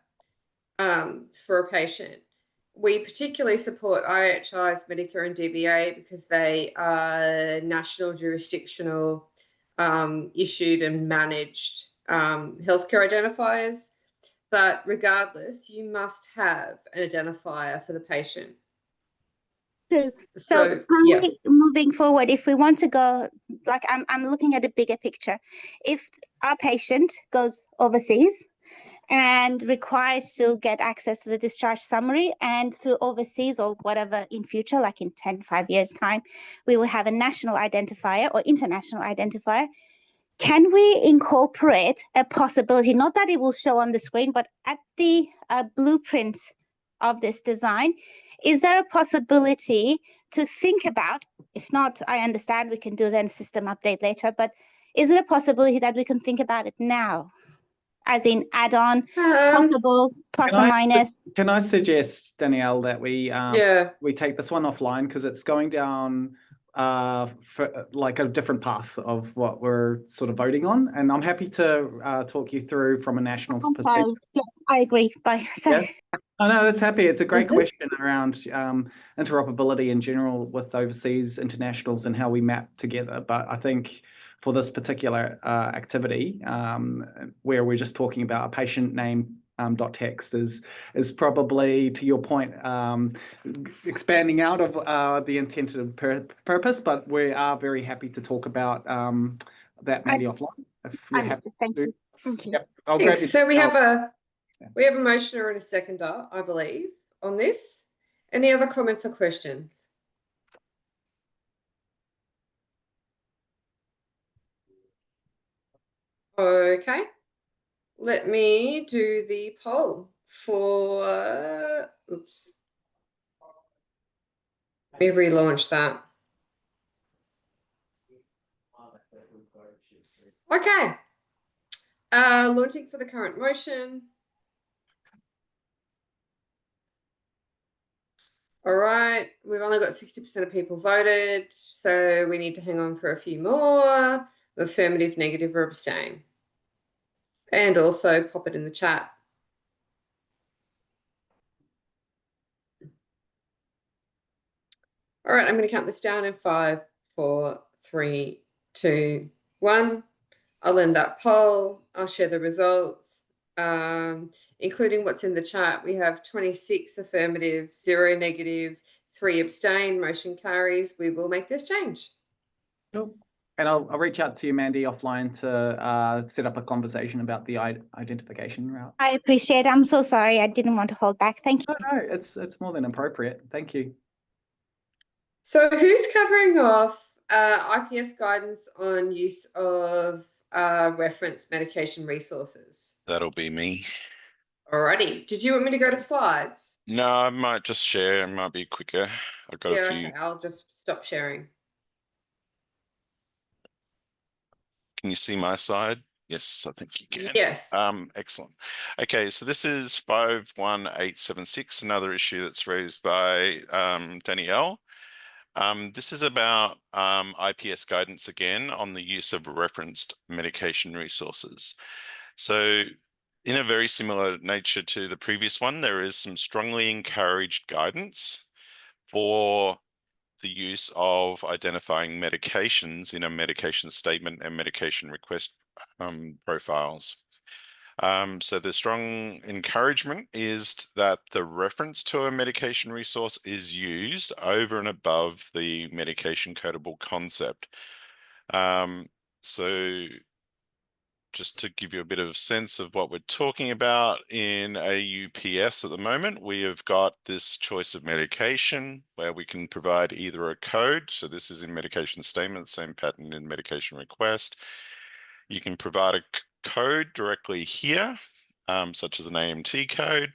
S1: for a patient. We particularly support IHIs, Medicare and DBA, because they are national jurisdictional issued and managed healthcare identifiers. But regardless, you must have an identifier for the patient.
S2: True.
S1: So yeah.
S2: Moving forward, if we want to go, like I'm looking at the bigger picture. If our patient goes overseas and requires to get access to the discharge summary, and through overseas or whatever in future, like in 5 years time, we will have a national identifier or international identifier. Can we incorporate a possibility, not that it will show on the screen, but at the blueprint of this design, is there a possibility to think about? If not, I understand we can do then system update later, but is it a possibility that we can think about it now? As in add-on, possible, plus or minus?
S10: Can I suggest, Danielle, that we we take this one offline, because it's going down for like a different path of what we're sort of voting on, and I'm happy to talk you through from a national perspective.
S2: Yeah, I agree. Bye. Sorry.
S10: Yeah. Oh, no, that's happy. It's a great question around interoperability in general with overseas internationals and how we map together. But I think for this particular activity, where we're just talking about a patient name .text is probably, to your point, expanding out of the intended purpose, but we are very happy to talk about that maybe offline if you're happy.
S2: Thank you. Thank you.
S10: Yep, I'll grab you.
S1: So we have a motioner and a seconder, I believe, on this. Any other comments or questions? Okay, let me do the poll for, oops. Let me relaunch that. Okay. Launching for the current motion. All right, we've only got 60% of people voted, so we need to hang on for a few more. Affirmative, negative, or abstain. And also pop it in the chat. All right, I'm going to count this down in 5, 4, 3, 2, 1. I'll end that poll. I'll share the results, including what's in the chat. We have 26 affirmative, 0 negative, 3 abstain. Motion carries. We will make this change.
S10: Cool. And I'll reach out to you, Mandy, offline to set up a conversation about the identification route.
S2: I appreciate it. I'm so sorry. I didn't want to hold back. Thank you.
S10: No, it's more than appropriate. Thank you.
S1: So who's covering off IPS guidance on use of reference medication resources?
S5: That'll be me.
S1: Alrighty. Did you want me to go to slides?
S5: No, I might just share. It might be quicker. I've got a few.
S1: Okay, I'll just stop sharing.
S5: Can you see my side? Yes, I think you can.
S1: Yes.
S5: Excellent. Okay, so this is 51876, another issue that's raised by Danielle. This is about IPS guidance again on the use of referenced medication resources. So in a very similar nature to the previous one, there is some strongly encouraged guidance for the use of identifying medications in a medication statement and medication request profiles. So the strong encouragement is that the reference to a medication resource is used over and above the medication codable concept. So just to give you a bit of sense of what we're talking about in AUPS at the moment, we have got this choice of medication where we can provide either a code. So this is in medication statement, same pattern in medication request. You can provide a code directly here, such as an AMT code,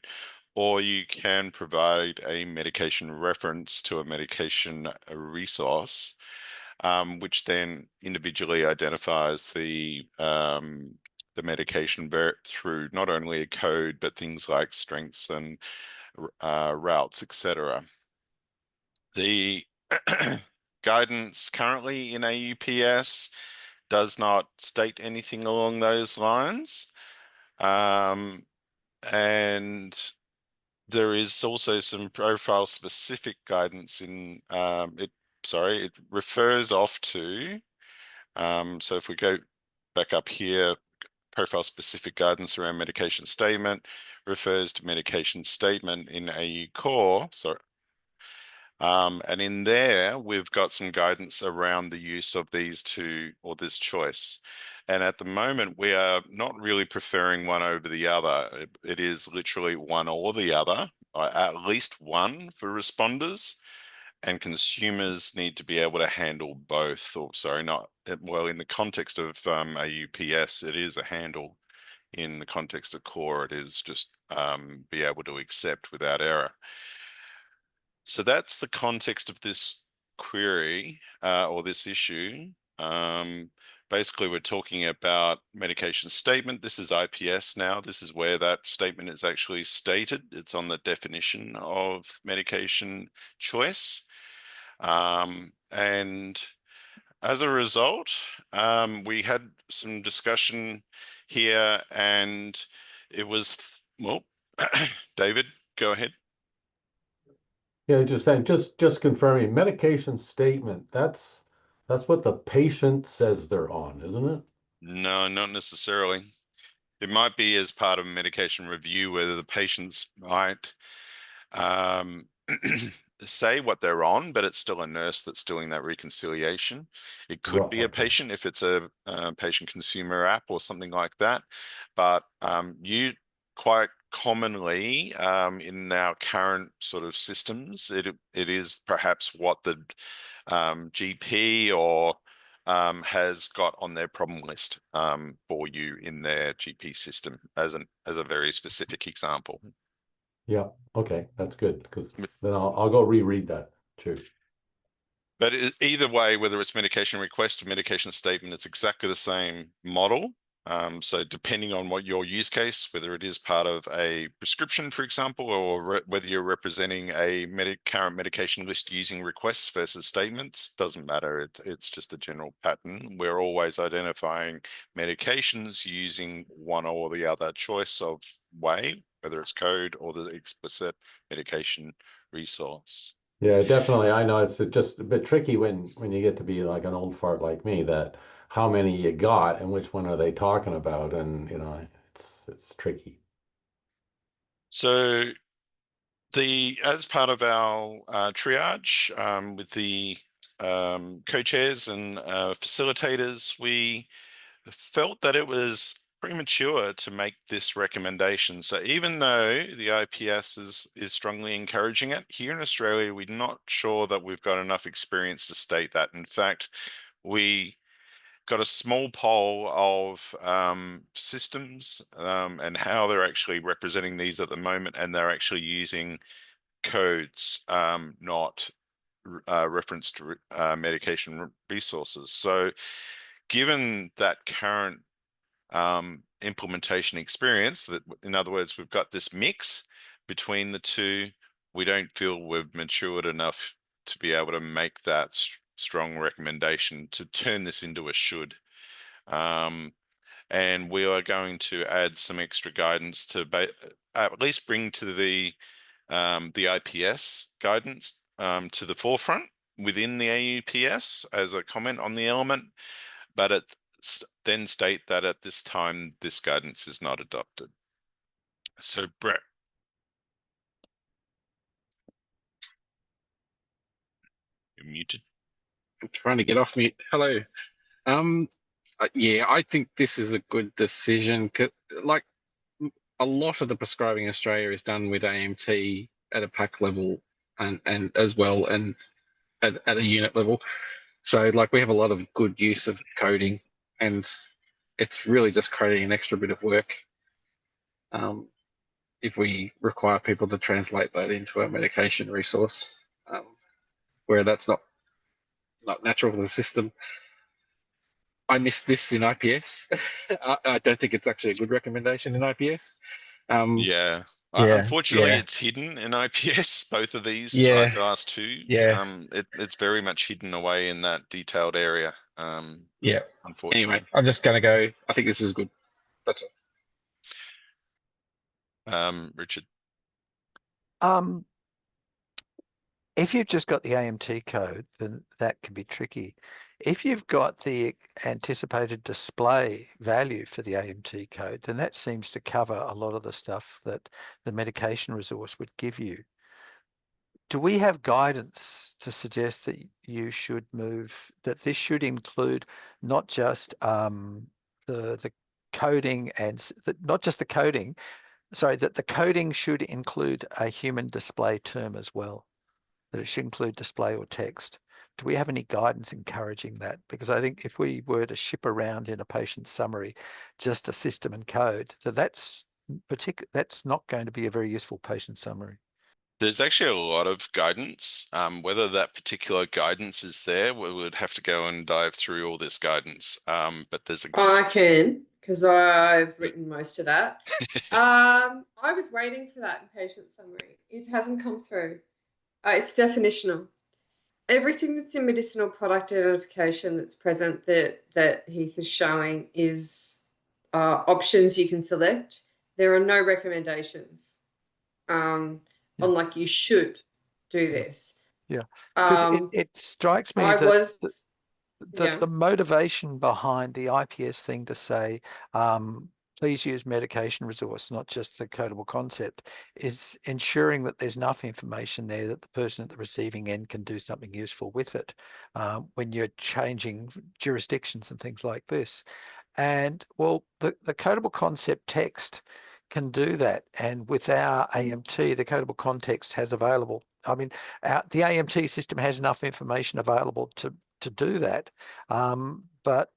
S5: or you can provide a medication reference to a medication resource, which then individually identifies the medication through not only a code, but things like strengths and routes, etc. The guidance currently in AUPS does not state anything along those lines. And there is also some profile specific guidance in it refers off to, so if we go back up here, profile specific guidance around medication statement refers to medication statement in AU core, sorry. And in there, we've got some guidance around the use of these two or this choice. And at the moment, we are not really preferring one over the other. It is literally one or the other, or at least one for responders. And consumers need to be able to handle both, or sorry, not, well, in the context of AUPS, it is a handle. In the context of core, it is just be able to accept without error. So that's the context of this query or this issue. Basically, we're talking about medication statement. This is IPS now. This is where that statement is actually stated. It's on the definition of medication choice. And as a result, we had some discussion here, and it was, well, David, go ahead.
S7: Yeah, just saying, just confirming, medication statement, that's That's what the patient says they're on, isn't it?
S5: No, not necessarily. It might be as part of a medication review, whether the patients might say what they're on, but it's still a nurse that's doing that reconciliation. It could be a patient if it's a patient consumer app or something like that. But you quite commonly in our current sort of systems, it is perhaps what the GP or has got on their problem list for you in their GP system as a very specific example.
S7: Yeah. Okay, that's good, because then I'll go reread that too.
S5: But either way, whether it's medication request or medication statement, it's exactly the same model. So depending on what your use case, whether it is part of a prescription, for example, or whether you're representing a current medication list using requests versus statements, doesn't matter. It's just a general pattern. We're always identifying medications using one or the other choice of way, whether it's code or the explicit medication resource.
S7: Yeah, definitely. I know it's just a bit tricky when you get to be like an old fart like me, that how many you got and which one are they talking about, and it's tricky.
S5: So as part of our triage with the co-chairs and facilitators, we felt that it was premature to make this recommendation. So even though the IPS is strongly encouraging it, here in Australia, we're not sure that we've got enough experience to state that. In fact, we got a small poll of systems and how they're actually representing these at the moment, and they're actually using codes, not referenced medication resources. So given that current implementation experience, that in other words, we've got this mix between the two, we don't feel we've matured enough to be able to make that strong recommendation to turn this into a should. And we are going to add some extra guidance to at least bring to the IPS guidance to the forefront within the AUPS as a comment on the element, but then state that at this time, this guidance is not adopted. So Brett. You're muted.
S11: I'm trying to get off mute. Hello. Yeah, I think this is a good decision. Like a lot of the prescribing in Australia is done with AMT at a pack level and as well, and at a unit level. So like we have a lot of good use of coding, and it's really just creating an extra bit of work if we require people to translate that into a medication resource, where that's not natural for the system. I missed this in IPS. I don't think it's actually a good recommendation in IPS.
S5: Yeah. Unfortunately, it's hidden in IPS, both of these, like the last two.
S11: Yeah.
S5: It's very much hidden away in that detailed area.
S11: Yeah.
S5: Unfortunately.
S11: Anyway, I'm just going to go. I think this is good. That's
S5: all. Richard.
S8: If you've just got the AMT code, then that can be tricky. If you've got the anticipated display value for the AMT code, then that seems to cover a lot of the stuff that the medication resource would give you. Do we have guidance to suggest that you should move, that this should include not just the coding and not just the coding, sorry, that the coding should include a human display term as well? That it should include display or text. Do we have any guidance encouraging that? Because I think if we were to ship around in a patient summary just a system and code, so that's not going to be a very useful patient summary.
S5: There's actually a lot of guidance. Whether that particular guidance is there, we would have to go and dive through all this guidance. But there's
S1: I can, because I've written most of that. I was waiting for that in patient summary. It hasn't come through. It's definitional. Everything that's in medicinal product identification that's present that Heath is showing is options you can select. There are no recommendations on like you should do this.
S8: Yeah, because it strikes me the motivation behind the IPS thing to say, please use medication resource, not just the codable concept, is ensuring that there's enough information there that the person at the receiving end can do something useful with it when you're changing jurisdictions and things like this. And well, the codable concept text can do that. And with our AMT, the codable context has available. I mean, the AMT system has enough information available to do that. But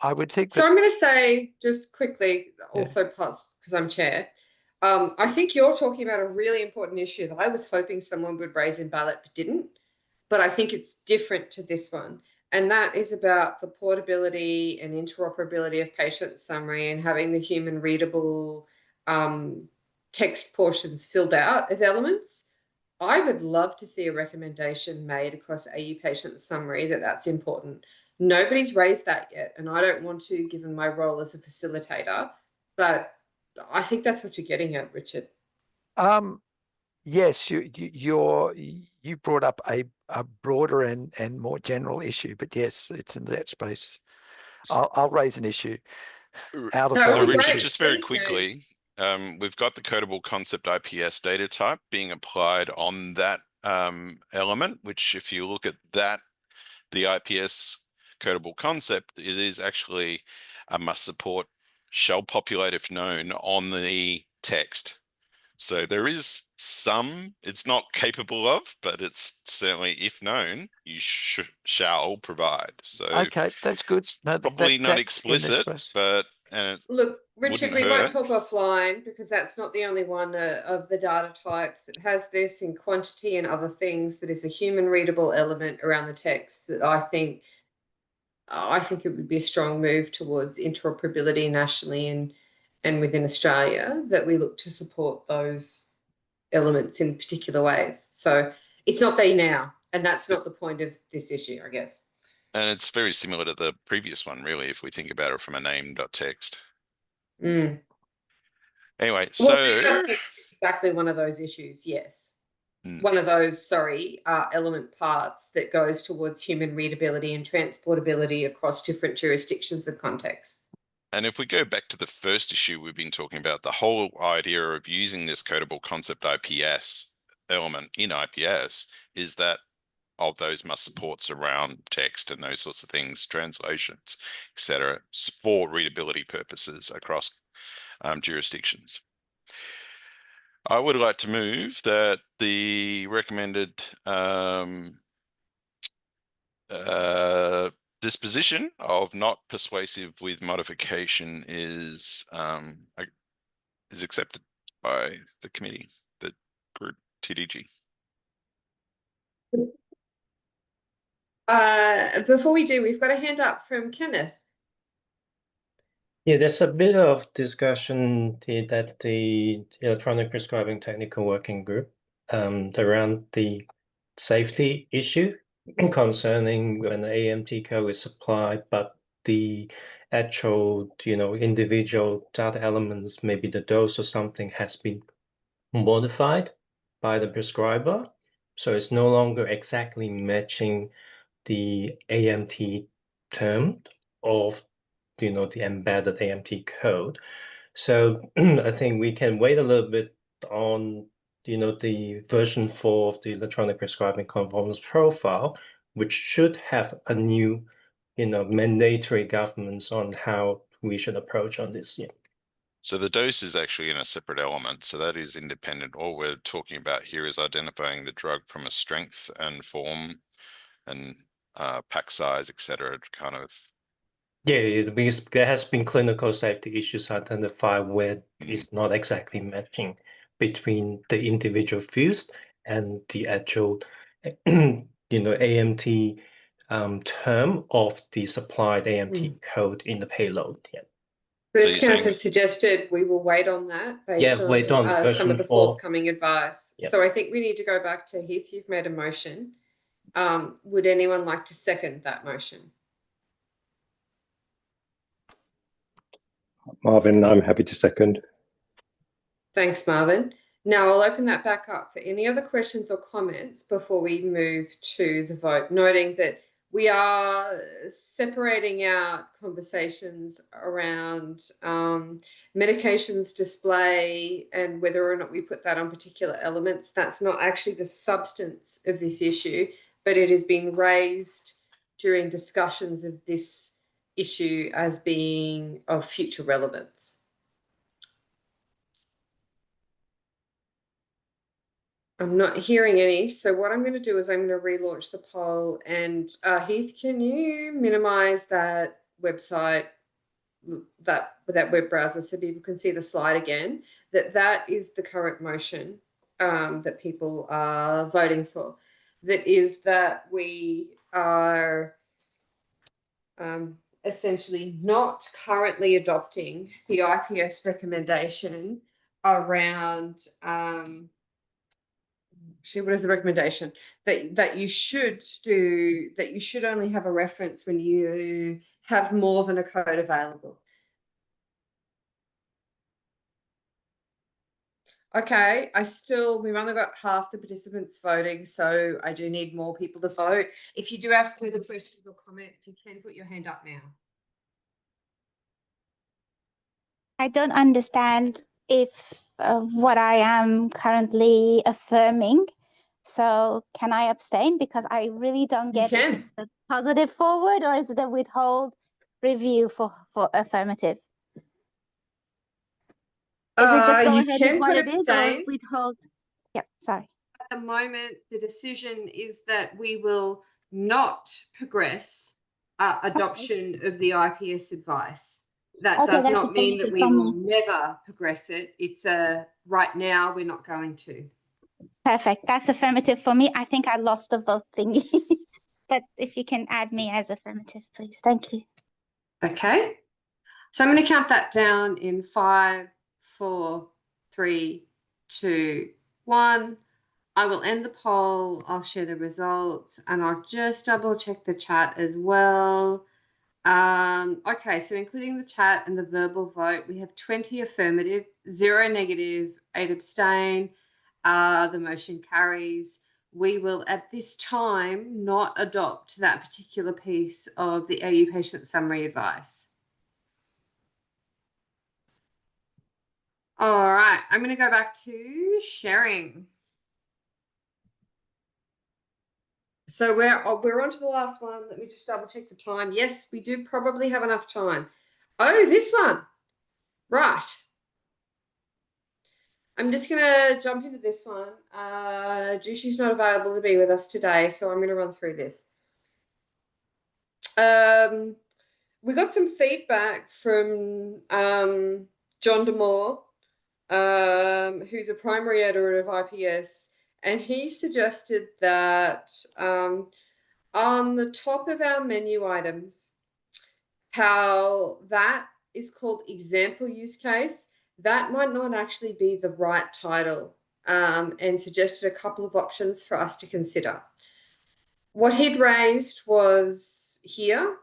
S8: I would think
S1: So
S8: that,
S1: I'm going to say just quickly, also plus because I'm chair, I think you're talking about a really important issue that I was hoping someone would raise in ballot but didn't. But I think it's different to this one. And that is about the portability and interoperability of patient summary and having the human readable text portions filled out of elements. I would love to see a recommendation made across AU patient summary that that's important. Nobody's raised that yet, and I don't want to, given my role as a facilitator, but I think that's what you're getting at, Richard.
S8: yes, you brought up a broader and more general issue, but yes, it's in that space. I'll raise an issue out of
S5: So
S8: ballot
S5: Richard,
S8: issues.
S5: just very quickly, we've got the codable concept IPS data type being applied on that element, which if you look at that, the IPS codable concept, it is actually a must support shell populate if known on the text. So there is some, it's not capable of, but it's certainly, if known, you shall provide. So
S8: Okay, that's good. No,
S5: probably not
S8: that's
S5: explicit, but
S1: look, Richard, we might talk
S5: hurt.
S1: offline because that's not the only one of the data types that has this in quantity and other things that is a human readable element around the text that I think it would be a strong move towards interoperability nationally and within Australia, that we look to support those elements in particular ways. So it's not there now, and that's not the point of this issue, I guess.
S5: And it's very similar to the previous one, really, if we think about it from a name.text.
S1: Mm.
S5: Anyway,
S1: Well,
S5: so
S1: exactly one of those issues, yes. One of those, element parts that goes towards human readability and transportability across different jurisdictions and contexts.
S5: And if we go back to the first issue we've been talking about, the whole idea of using this codable concept IPS element in IPS is that of those must supports around text and those sorts of things, translations, etc., for readability purposes across jurisdictions. I would like to move that the recommended disposition of not persuasive with modification is accepted by the committee, the group TDG.
S1: Before we do, we've got a hand up from Kenneth.
S9: Yeah, there's a bit of discussion that the Electronic Prescribing Technical Working Group around the safety issue concerning when the AMT code is supplied, but the actual, individual data elements, maybe the dose or something has been modified by the prescriber. So it's no longer exactly matching the AMT term of the embedded AMT code. So I think we can wait a little bit on the version 4 of the electronic prescribing conformance profile, which should have a new mandatory governance on how we should approach on this.
S5: So the dose is actually in a separate element, so that is independent. All we're talking about here is identifying the drug from a strength and form and pack size, etc. kind of.
S9: Yeah, because there has been clinical safety issues identified where it's not exactly matching between the individual fields and the actual, AMT term of the supplied AMT code in the payload. Yeah.
S1: So Kenneth has suggested we will wait on that based on some of the forthcoming advice.
S9: Yep.
S1: So I think we need to go back to Heath. You've made a motion. Would anyone like to second that motion?
S9: Marvin, I'm happy to second.
S1: Thanks, Marvin. Now I'll open that back up for any other questions or comments before we move to the vote, noting that We are separating out conversations around medications display and whether or not we put that on particular elements. That's not actually the substance of this issue, but it is being raised during discussions of this issue as being of future relevance. I'm not hearing any. So what I'm going to do is I'm going to relaunch the poll. And Heath, can you minimize that website, that web browser, so people can see the slide again? That is the current motion that people are voting for. That is that we are essentially not currently adopting the IPS recommendation around what is the recommendation that you should only have a reference when you have more than a code available. Okay, we've only got half the participants voting, so I do need more people to vote. If you do have further questions or comments, you can put your hand up now.
S2: I don't understand if what I am currently affirming. So can I abstain? Because I really don't get if it's a positive forward or is it a withhold review for affirmative? Is it just go ahead with what it is or withhold? Yep, sorry.
S1: At the moment, the decision is that we will not progress adoption of the IPS advice. That does not mean that we will never progress it. It's right now we're not going to.
S2: Perfect. That's affirmative for me. I think I lost the vote thingy. But if you can add me as affirmative, please. Thank you.
S1: Okay. So I'm going to count that down in 5, 4, 3, 2, 1. I will end the poll. I'll share the results and I'll just double check the chat as well. Okay, so including the chat and the verbal vote, we have 20 affirmative, 0 negative, 8 abstain. The motion carries. We will at this time not adopt that particular piece of the AU patient summary advice. All right, I'm going to go back to sharing. So we're on to the last one. Let me just double check the time. Yes, we do probably have enough time. Oh, this one. Right. I'm just going to jump into this one. Jushi's not available to be with us today, so I'm going to run through this. We got some feedback from John Demore, who's a primary editor of IPS, and he suggested that on the top of our menu items, how that is called example use case, that might not actually be the right title, and suggested a couple of options for us to consider. What he'd raised was here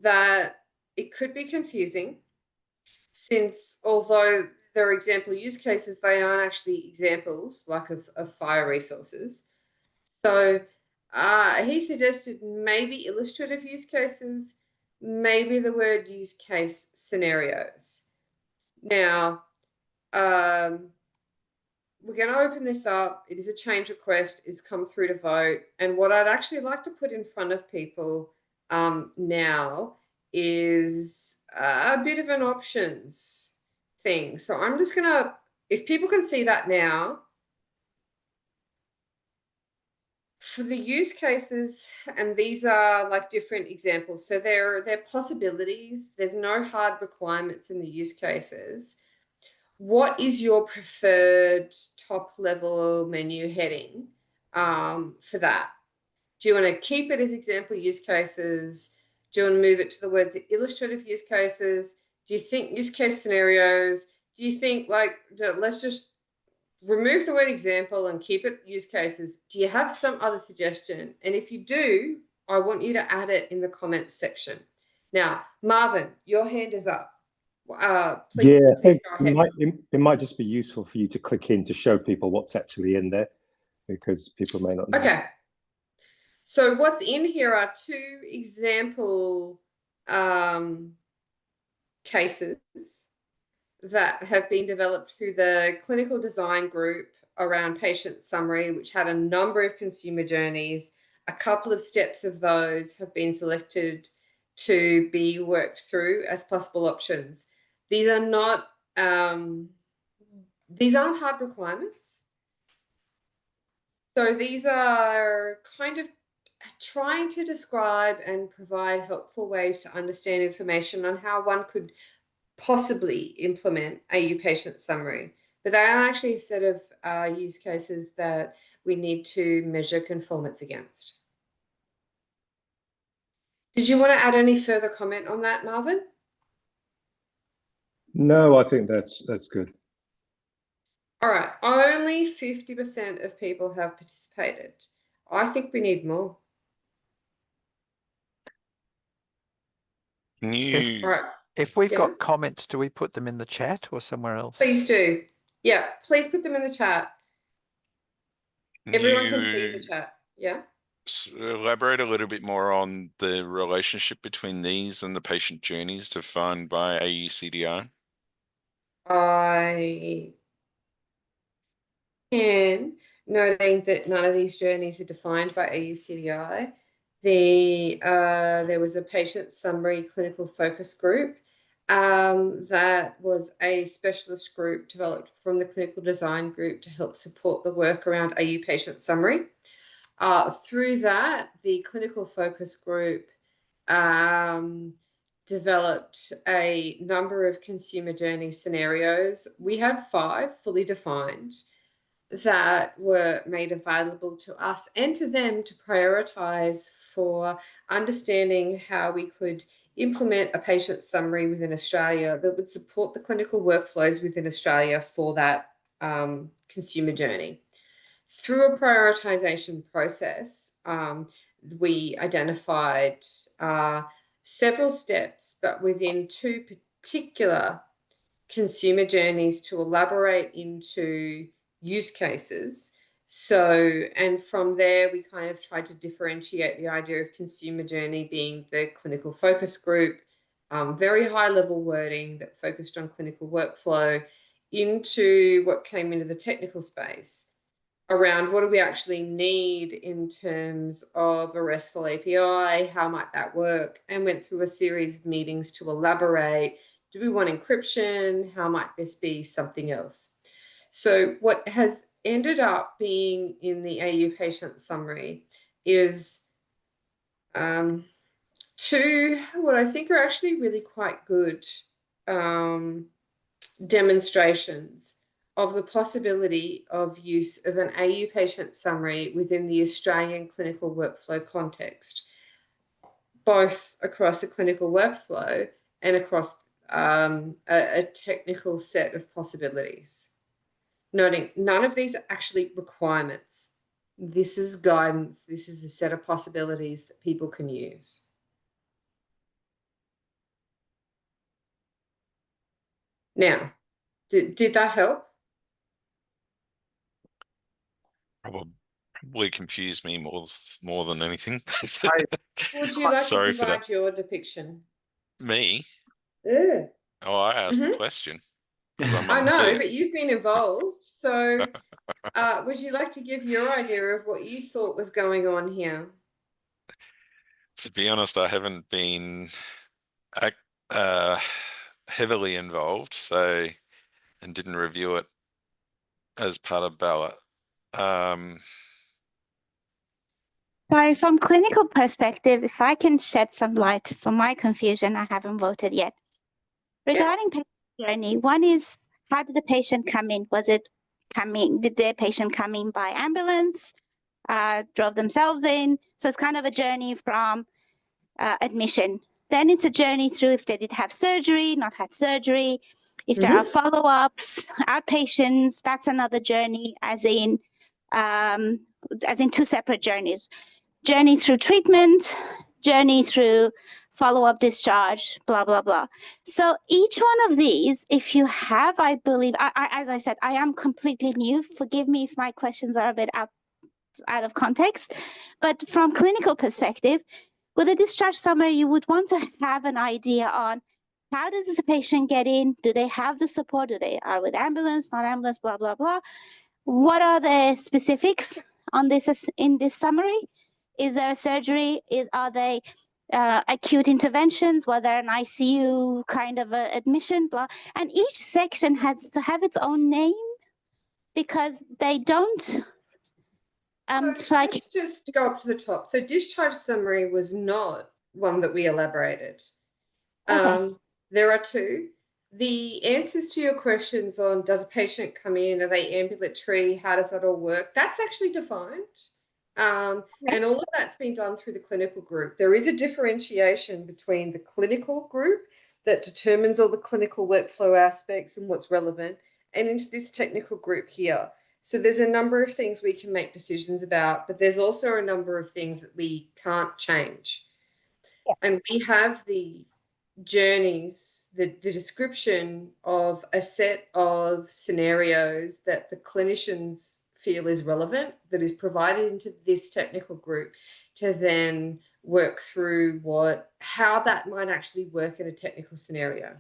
S1: that it could be confusing, since although they're example use cases, they aren't actually examples like of FHIR resources. So he suggested maybe illustrative use cases, maybe the word use case scenarios. Now, we're going to open this up. It is a change request. It's come through to vote. And what I'd actually like to put in front of people now is a bit of an options thing. So I'm just going to, if people can see that now, for the use cases, and these are like different examples, so they're possibilities. There's no hard requirements in the use cases. What is your preferred top level menu heading for that? Do you want to keep it as example use cases? Do you want to move it to the words illustrative use cases? Do you think use case scenarios? Do you think let's just remove the word example and keep it use cases? Do you have some other suggestion? And if you do, I want you to add it in the comments section. Now, Marvin, your hand is up. Please,
S12: yeah,
S1: please go ahead.
S12: it might just be useful for you to click in to show people what's actually in there, because people may not know.
S1: Okay. So what's in here are 2 example cases that have been developed through the clinical design group around Patient Summary, which had a number of consumer journeys. A couple of steps of those have been selected to be worked through as possible options. These are not, these aren't hard requirements. So these are kind of trying to describe and provide helpful ways to understand information on how one could possibly implement AU Patient Summary. But they are actually a set of use cases that we need to measure conformance against. Did you want to add any further comment on that, Marvin?
S12: No, I think that's good.
S1: All right, only 50% of people have participated. I think we need more.
S5: Can you?
S1: All right.
S8: If we've
S1: Yeah.
S8: got comments, do we put them in the chat or somewhere else?
S1: Please do. Yeah, please put them in the chat. Everyone can see the chat. Yeah.
S5: Elaborate a little bit more on the relationship between these and the patient journeys defined by AUCDI.
S1: I can, noting that none of these journeys are defined by AUCDI. There was a patient summary clinical focus group that was a specialist group developed from the clinical design group to help support the work around AU patient summary. Through that, the clinical focus group developed a number of consumer journey scenarios. We had 5 fully defined that were made available to us and to them to prioritize for understanding how we could implement a patient summary within Australia that would support the clinical workflows within Australia for that consumer journey. Through a prioritization process, we identified several steps, but within 2 particular consumer journeys to elaborate into use cases. So, and from there, we kind of tried to differentiate the idea of consumer journey being the clinical focus group, very high level wording that focused on clinical workflow, into what came into the technical space around what do we actually need in terms of a RESTful API, how might that work, and went through a series of meetings to elaborate. Do we want encryption? How might this be something else? So what has ended up being in the AU patient summary is 2 what I think are actually really quite good demonstrations of the possibility of use of an AU patient summary within the Australian clinical workflow context, both across a clinical workflow and across a technical set of possibilities. Noting none of these are actually requirements. This is guidance. This is a set of possibilities that people can use. Now, did that help?
S5: Probably confused me more than anything.
S1: Would you like
S5: Sorry
S1: to
S5: for that.
S1: provide your depiction?
S5: Me?
S1: Yeah.
S5: Oh, I asked the question because I'm
S1: I know,
S5: unclear.
S1: but you've been involved. So would you like to give your idea of what you thought was going on here?
S5: To be honest, I haven't been heavily involved, and didn't review it as part of ballot.
S2: Sorry, from clinical perspective, if I can shed some light for my confusion, I haven't voted yet. Regarding patient journey, one is, how did the patient come in? Did the patient come in by ambulance, drove themselves in? So it's kind of a journey from admission. Then it's a journey through if they did have surgery, not had surgery. If there are follow-ups, outpatients, that's another journey, as in 2 separate journeys. Journey through treatment, journey through follow-up discharge, blah, blah, blah. So each one of these, if you have, I believe, as I said, I am completely new. Forgive me if my questions are a bit out of context. But from clinical perspective, with a discharge summary, you would want to have an idea on how does the patient get in? Do they have the support? Do they are with ambulance, not ambulance, blah, blah, blah. What are the specifics on this in this summary? Is there a surgery? Are they acute interventions? Was there an ICU kind of admission? Blah. And each section has to have its own name because they don't
S1: So let's just go up to the top. So discharge summary was not one that we elaborated.
S2: Okay.
S1: There are two. The answers to your questions on does a patient come in, are they ambulatory, how does that all work? That's actually defined. And all of that's been done through the clinical group. There is a differentiation between the clinical group that determines all the clinical workflow aspects and what's relevant, and into this technical group here. So there's a number of things we can make decisions about, but there's also a number of things that we can't change.
S2: Yeah.
S1: And we have the journeys, the description of a set of scenarios that the clinicians feel is relevant, that is provided into this technical group to then work through how that might actually work in a technical scenario.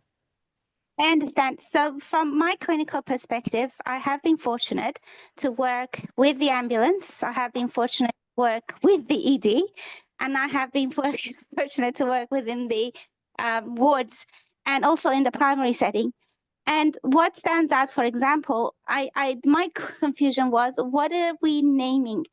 S2: I understand. So from my clinical perspective, I have been fortunate to work with the ambulance. I have been fortunate to work with the ED, and I have been fortunate to work within the wards and also in the primary setting. And what stands out, for example, my confusion was, what are we naming?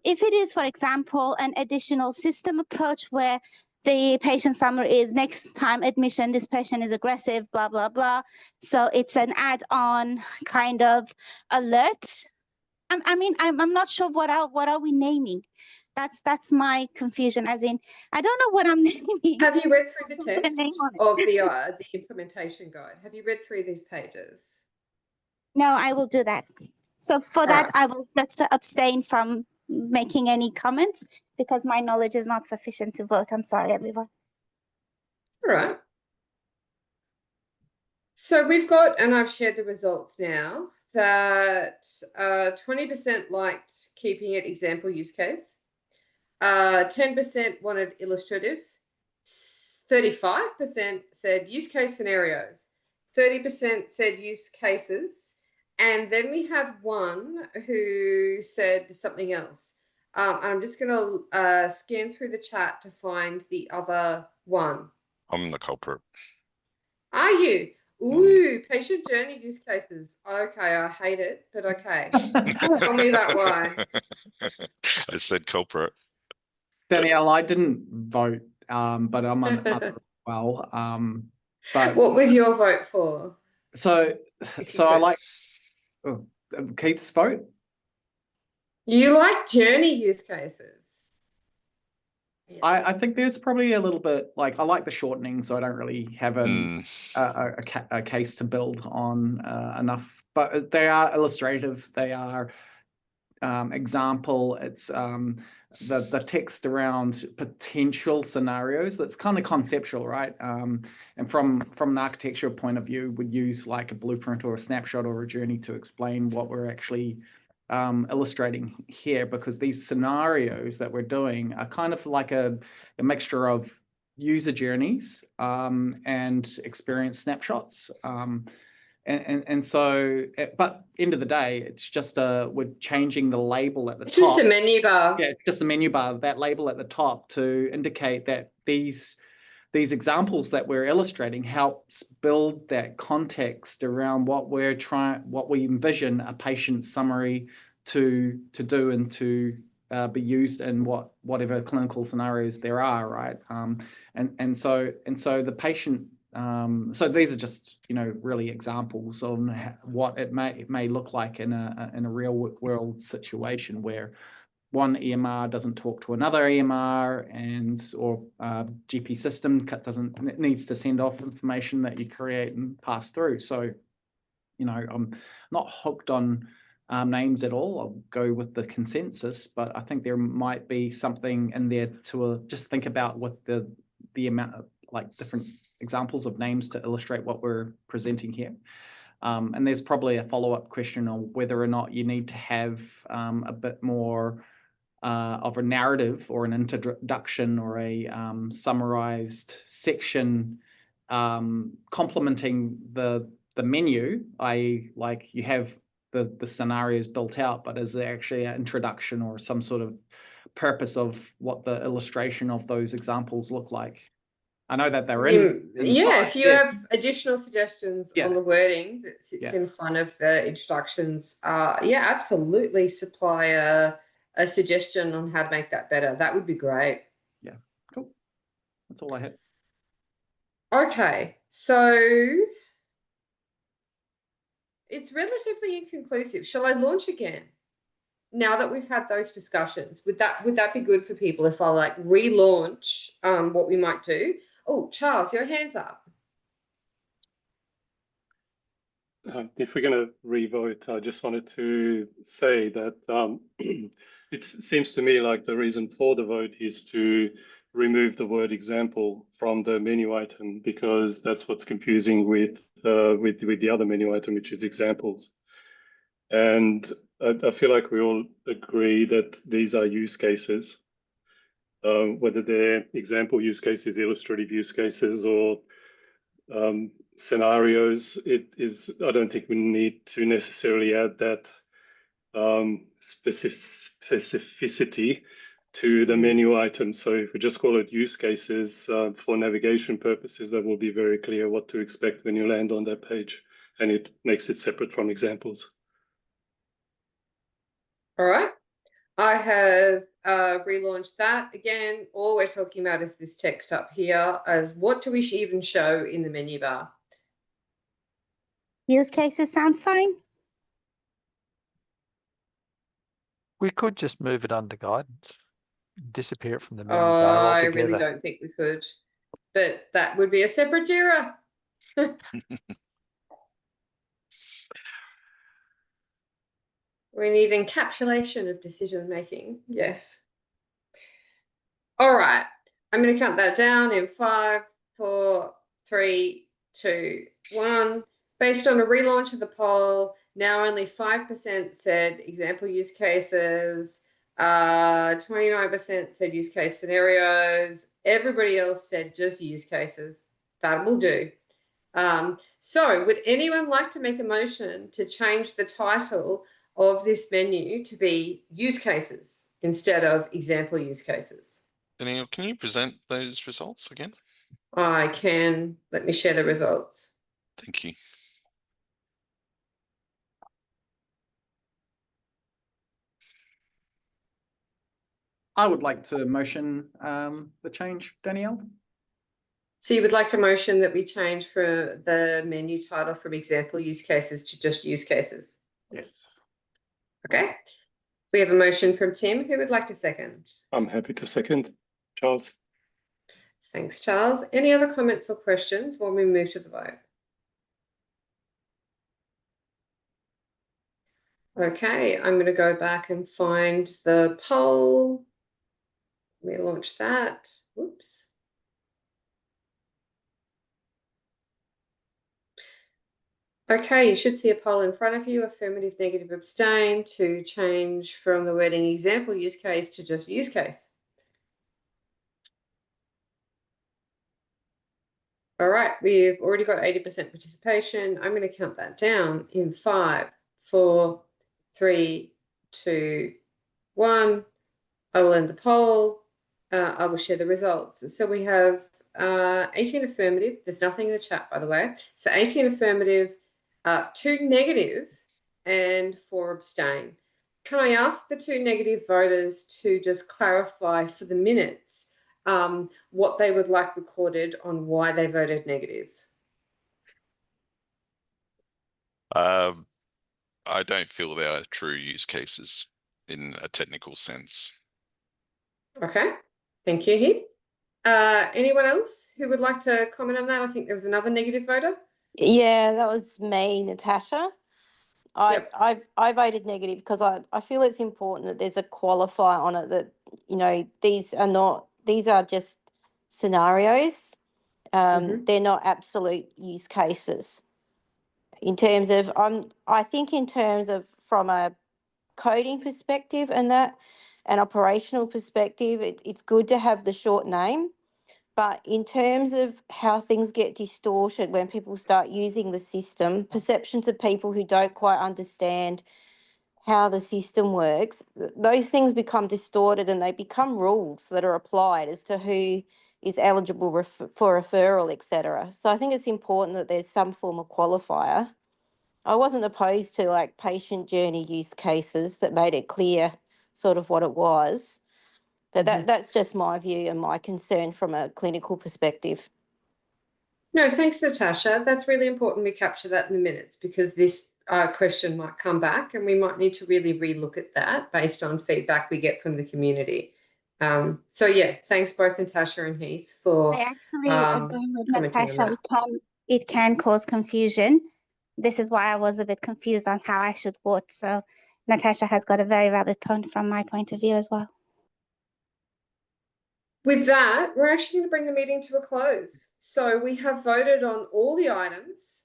S2: If it is, for example, an additional system approach where the patient summary is next time admission, this patient is aggressive, blah, blah, blah. So it's an add-on kind of alert. I'm not sure what are we naming. That's my confusion, as in, I don't know what I'm naming.
S1: Have you read through the
S2: Put a
S1: text
S2: name on it.
S1: of the implementation guide? Have you read through these pages?
S2: No, I will do that. So for that,
S1: right.
S2: I will just abstain from making any comments because my knowledge is not sufficient to vote. I'm sorry, everyone.
S1: All right. So we've got, and I've shared the results now, that 20% liked keeping it example use case. 10% wanted illustrative. 35% said use case scenarios. 30% said use cases. And then we have one who said something else. I'm just going to scan through the chat to find the other one.
S5: I'm the culprit.
S1: Are you? Ooh, patient journey use cases. Okay, I hate it, but okay. Tell me about why.
S5: I said culprit.
S10: Danielle, I didn't vote, but I'm on other well. But
S1: what was your vote for?
S10: So I like Keith's vote.
S1: You like journey use cases. Yeah.
S10: I think there's probably a little bit like I like the shortening, so I don't really have a case to build on enough. But they are illustrative. They are example. It's the text around potential scenarios. That's kind of conceptual, right? And from an architecture point of view, would use like a blueprint or a snapshot or a journey to explain what we're actually illustrating here, because these scenarios that we're doing are kind of like a mixture of user journeys and experience snapshots. And so, but end of the day, it's just we're changing the label at the top. It's
S1: just a menu bar.
S10: Yeah, it's just a menu bar, that label at the top to indicate that these examples that we're illustrating helps build that context around what we envision a patient summary to do and to be used in whatever clinical scenarios there are, right? And so the patient. So these are just really examples of what it may look like in a real world situation where one EMR doesn't talk to another EMR or GP system needs to send off information that you create and pass through. So, I'm not hooked on names at all. I'll go with the consensus, but I think there might be something in there to just think about with the amount of like different examples of names to illustrate what we're presenting here. And there's probably a follow-up question on whether or not you need to have a bit more of a narrative or an introduction or a summarized section complementing the menu, i.e. like you have the scenarios built out, but is there actually an introduction or some sort of purpose of what the illustration of those examples look like? I know that they're in
S1: yeah, if you have additional suggestions on the wording that sits in front of the instructions, yeah, absolutely supply a suggestion on how to make that better. That would be great.
S10: Yeah, cool. That's all I had.
S1: Okay, so it's relatively inconclusive. Shall I launch again? Now that we've had those discussions, would that be good for people if I like relaunch what we might do? Oh, Charles, your hand's up.
S13: If we're going to revote, I just wanted to say that it seems to me like the reason for the vote is to remove the word example from the menu item, because that's what's confusing with the other menu item, which is examples. And I feel like we all agree that these are use cases, whether they're example use cases, illustrative use cases, or scenarios. I don't think we need to necessarily add that specificity to the menu item. So if we just call it use cases for navigation purposes, that will be very clear what to expect when you land on that page, and it makes it separate from examples.
S1: All right. I have relaunched that again. All we're talking about is this text up here as what do we even show in the menu bar?
S2: Use cases sounds fine.
S8: We could just move it under guidance, disappear it from the menu
S1: Oh,
S8: bar
S1: I
S8: altogether.
S1: really don't think we could, but that would be a separate JIRA. We need encapsulation of decision making. Yes. All right. I'm going to count that down in 5, 4, 3, 2, 1. Based on a relaunch of the poll, now only 5% said example use cases, 29% said use case scenarios. Everybody else said just use cases. That will do. So would anyone like to make a motion to change the title of this menu to be use cases instead of example use cases?
S5: Daniel, can you present those results again?
S1: I can. Let me share the results.
S5: Thank you.
S10: I would like to motion the change, Danielle.
S1: So you would like to motion that we change for the menu title from example use cases to just use cases?
S10: Yes.
S1: Okay. We have a motion from Tim. Who would like to second?
S13: I'm happy to second. Charles.
S1: Thanks, Charles. Any other comments or questions while we move to the vote? Okay, I'm going to go back and find the poll. We launch that. Whoops. Okay, you should see a poll in front of you, affirmative, negative, abstain, to change from the wording example use case to just use case. All right, we've already got 80% participation. I'm going to count that down in 5, 4, 3, 2, 1. I will end the poll. I will share the results. So we have 18 affirmative. There's nothing in the chat, by the way. So 18 affirmative, 2 negative, and 4 abstain. Can I ask the 2 negative voters to just clarify for the minutes what they would like recorded on why they voted negative?
S5: I don't feel they are true use cases in a technical sense.
S1: Okay, thank you, Heath. Anyone else who would like to comment on that? I think there was another negative voter.
S14: Yeah, that was me, Natasha. I voted negative because I feel it's important that there's a qualifier on it that, you know, these are just scenarios. They're not absolute use cases. in terms of, I think in terms of from a coding perspective and that, an operational perspective, it's good to have the short name. But in terms of how things get distorted when people start using the system, perceptions of people who don't quite understand how the system works, those things become distorted and they become rules that are applied as to who is eligible for referral, etc. So I think it's important that there's some form of qualifier. I wasn't opposed to like patient journey use cases that made it clear sort of what it was. But that's just my view and my concern from a clinical perspective.
S1: No, thanks, Natasha. That's really important we capture that in the minutes, because this question might come back and we might need to really relook at that based on feedback we get from the community. So yeah, thanks both Natasha and Heath for
S2: I actually agree with
S1: commenting on
S2: Natasha. It can cause confusion. This is why I was a bit confused on how I should vote. So Natasha has got a very valid point from my point of view as well.
S1: With that, we're actually going to bring the meeting to a close. So we have voted on all the items.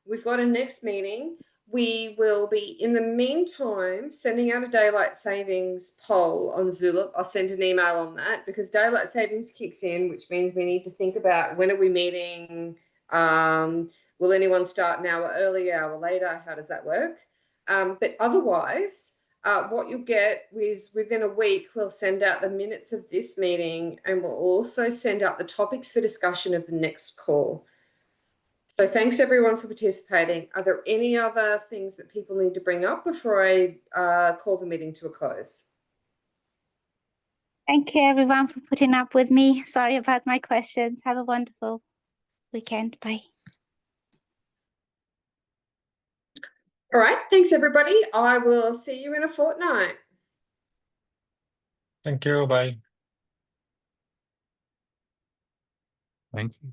S1: We've got a next meeting. We will be, in the meantime, sending out a daylight savings poll on Zulip. I'll send an email on that because daylight savings kicks in, which means we need to think about when are we meeting? Will anyone start an hour early, hour later? How does that work? But otherwise, what you'll get is within a week, we'll send out the minutes of this meeting and we'll also send out the topics for discussion of the next call. So thanks everyone for participating. Are there any other things that people need to bring up before I call the meeting to a close?
S2: Thank you everyone for putting up with me. Sorry about my questions. Have a wonderful weekend. Bye.
S1: All right, thanks everybody. I will see you in a fortnight.
S4: Thank you. Bye.
S3: Thank you.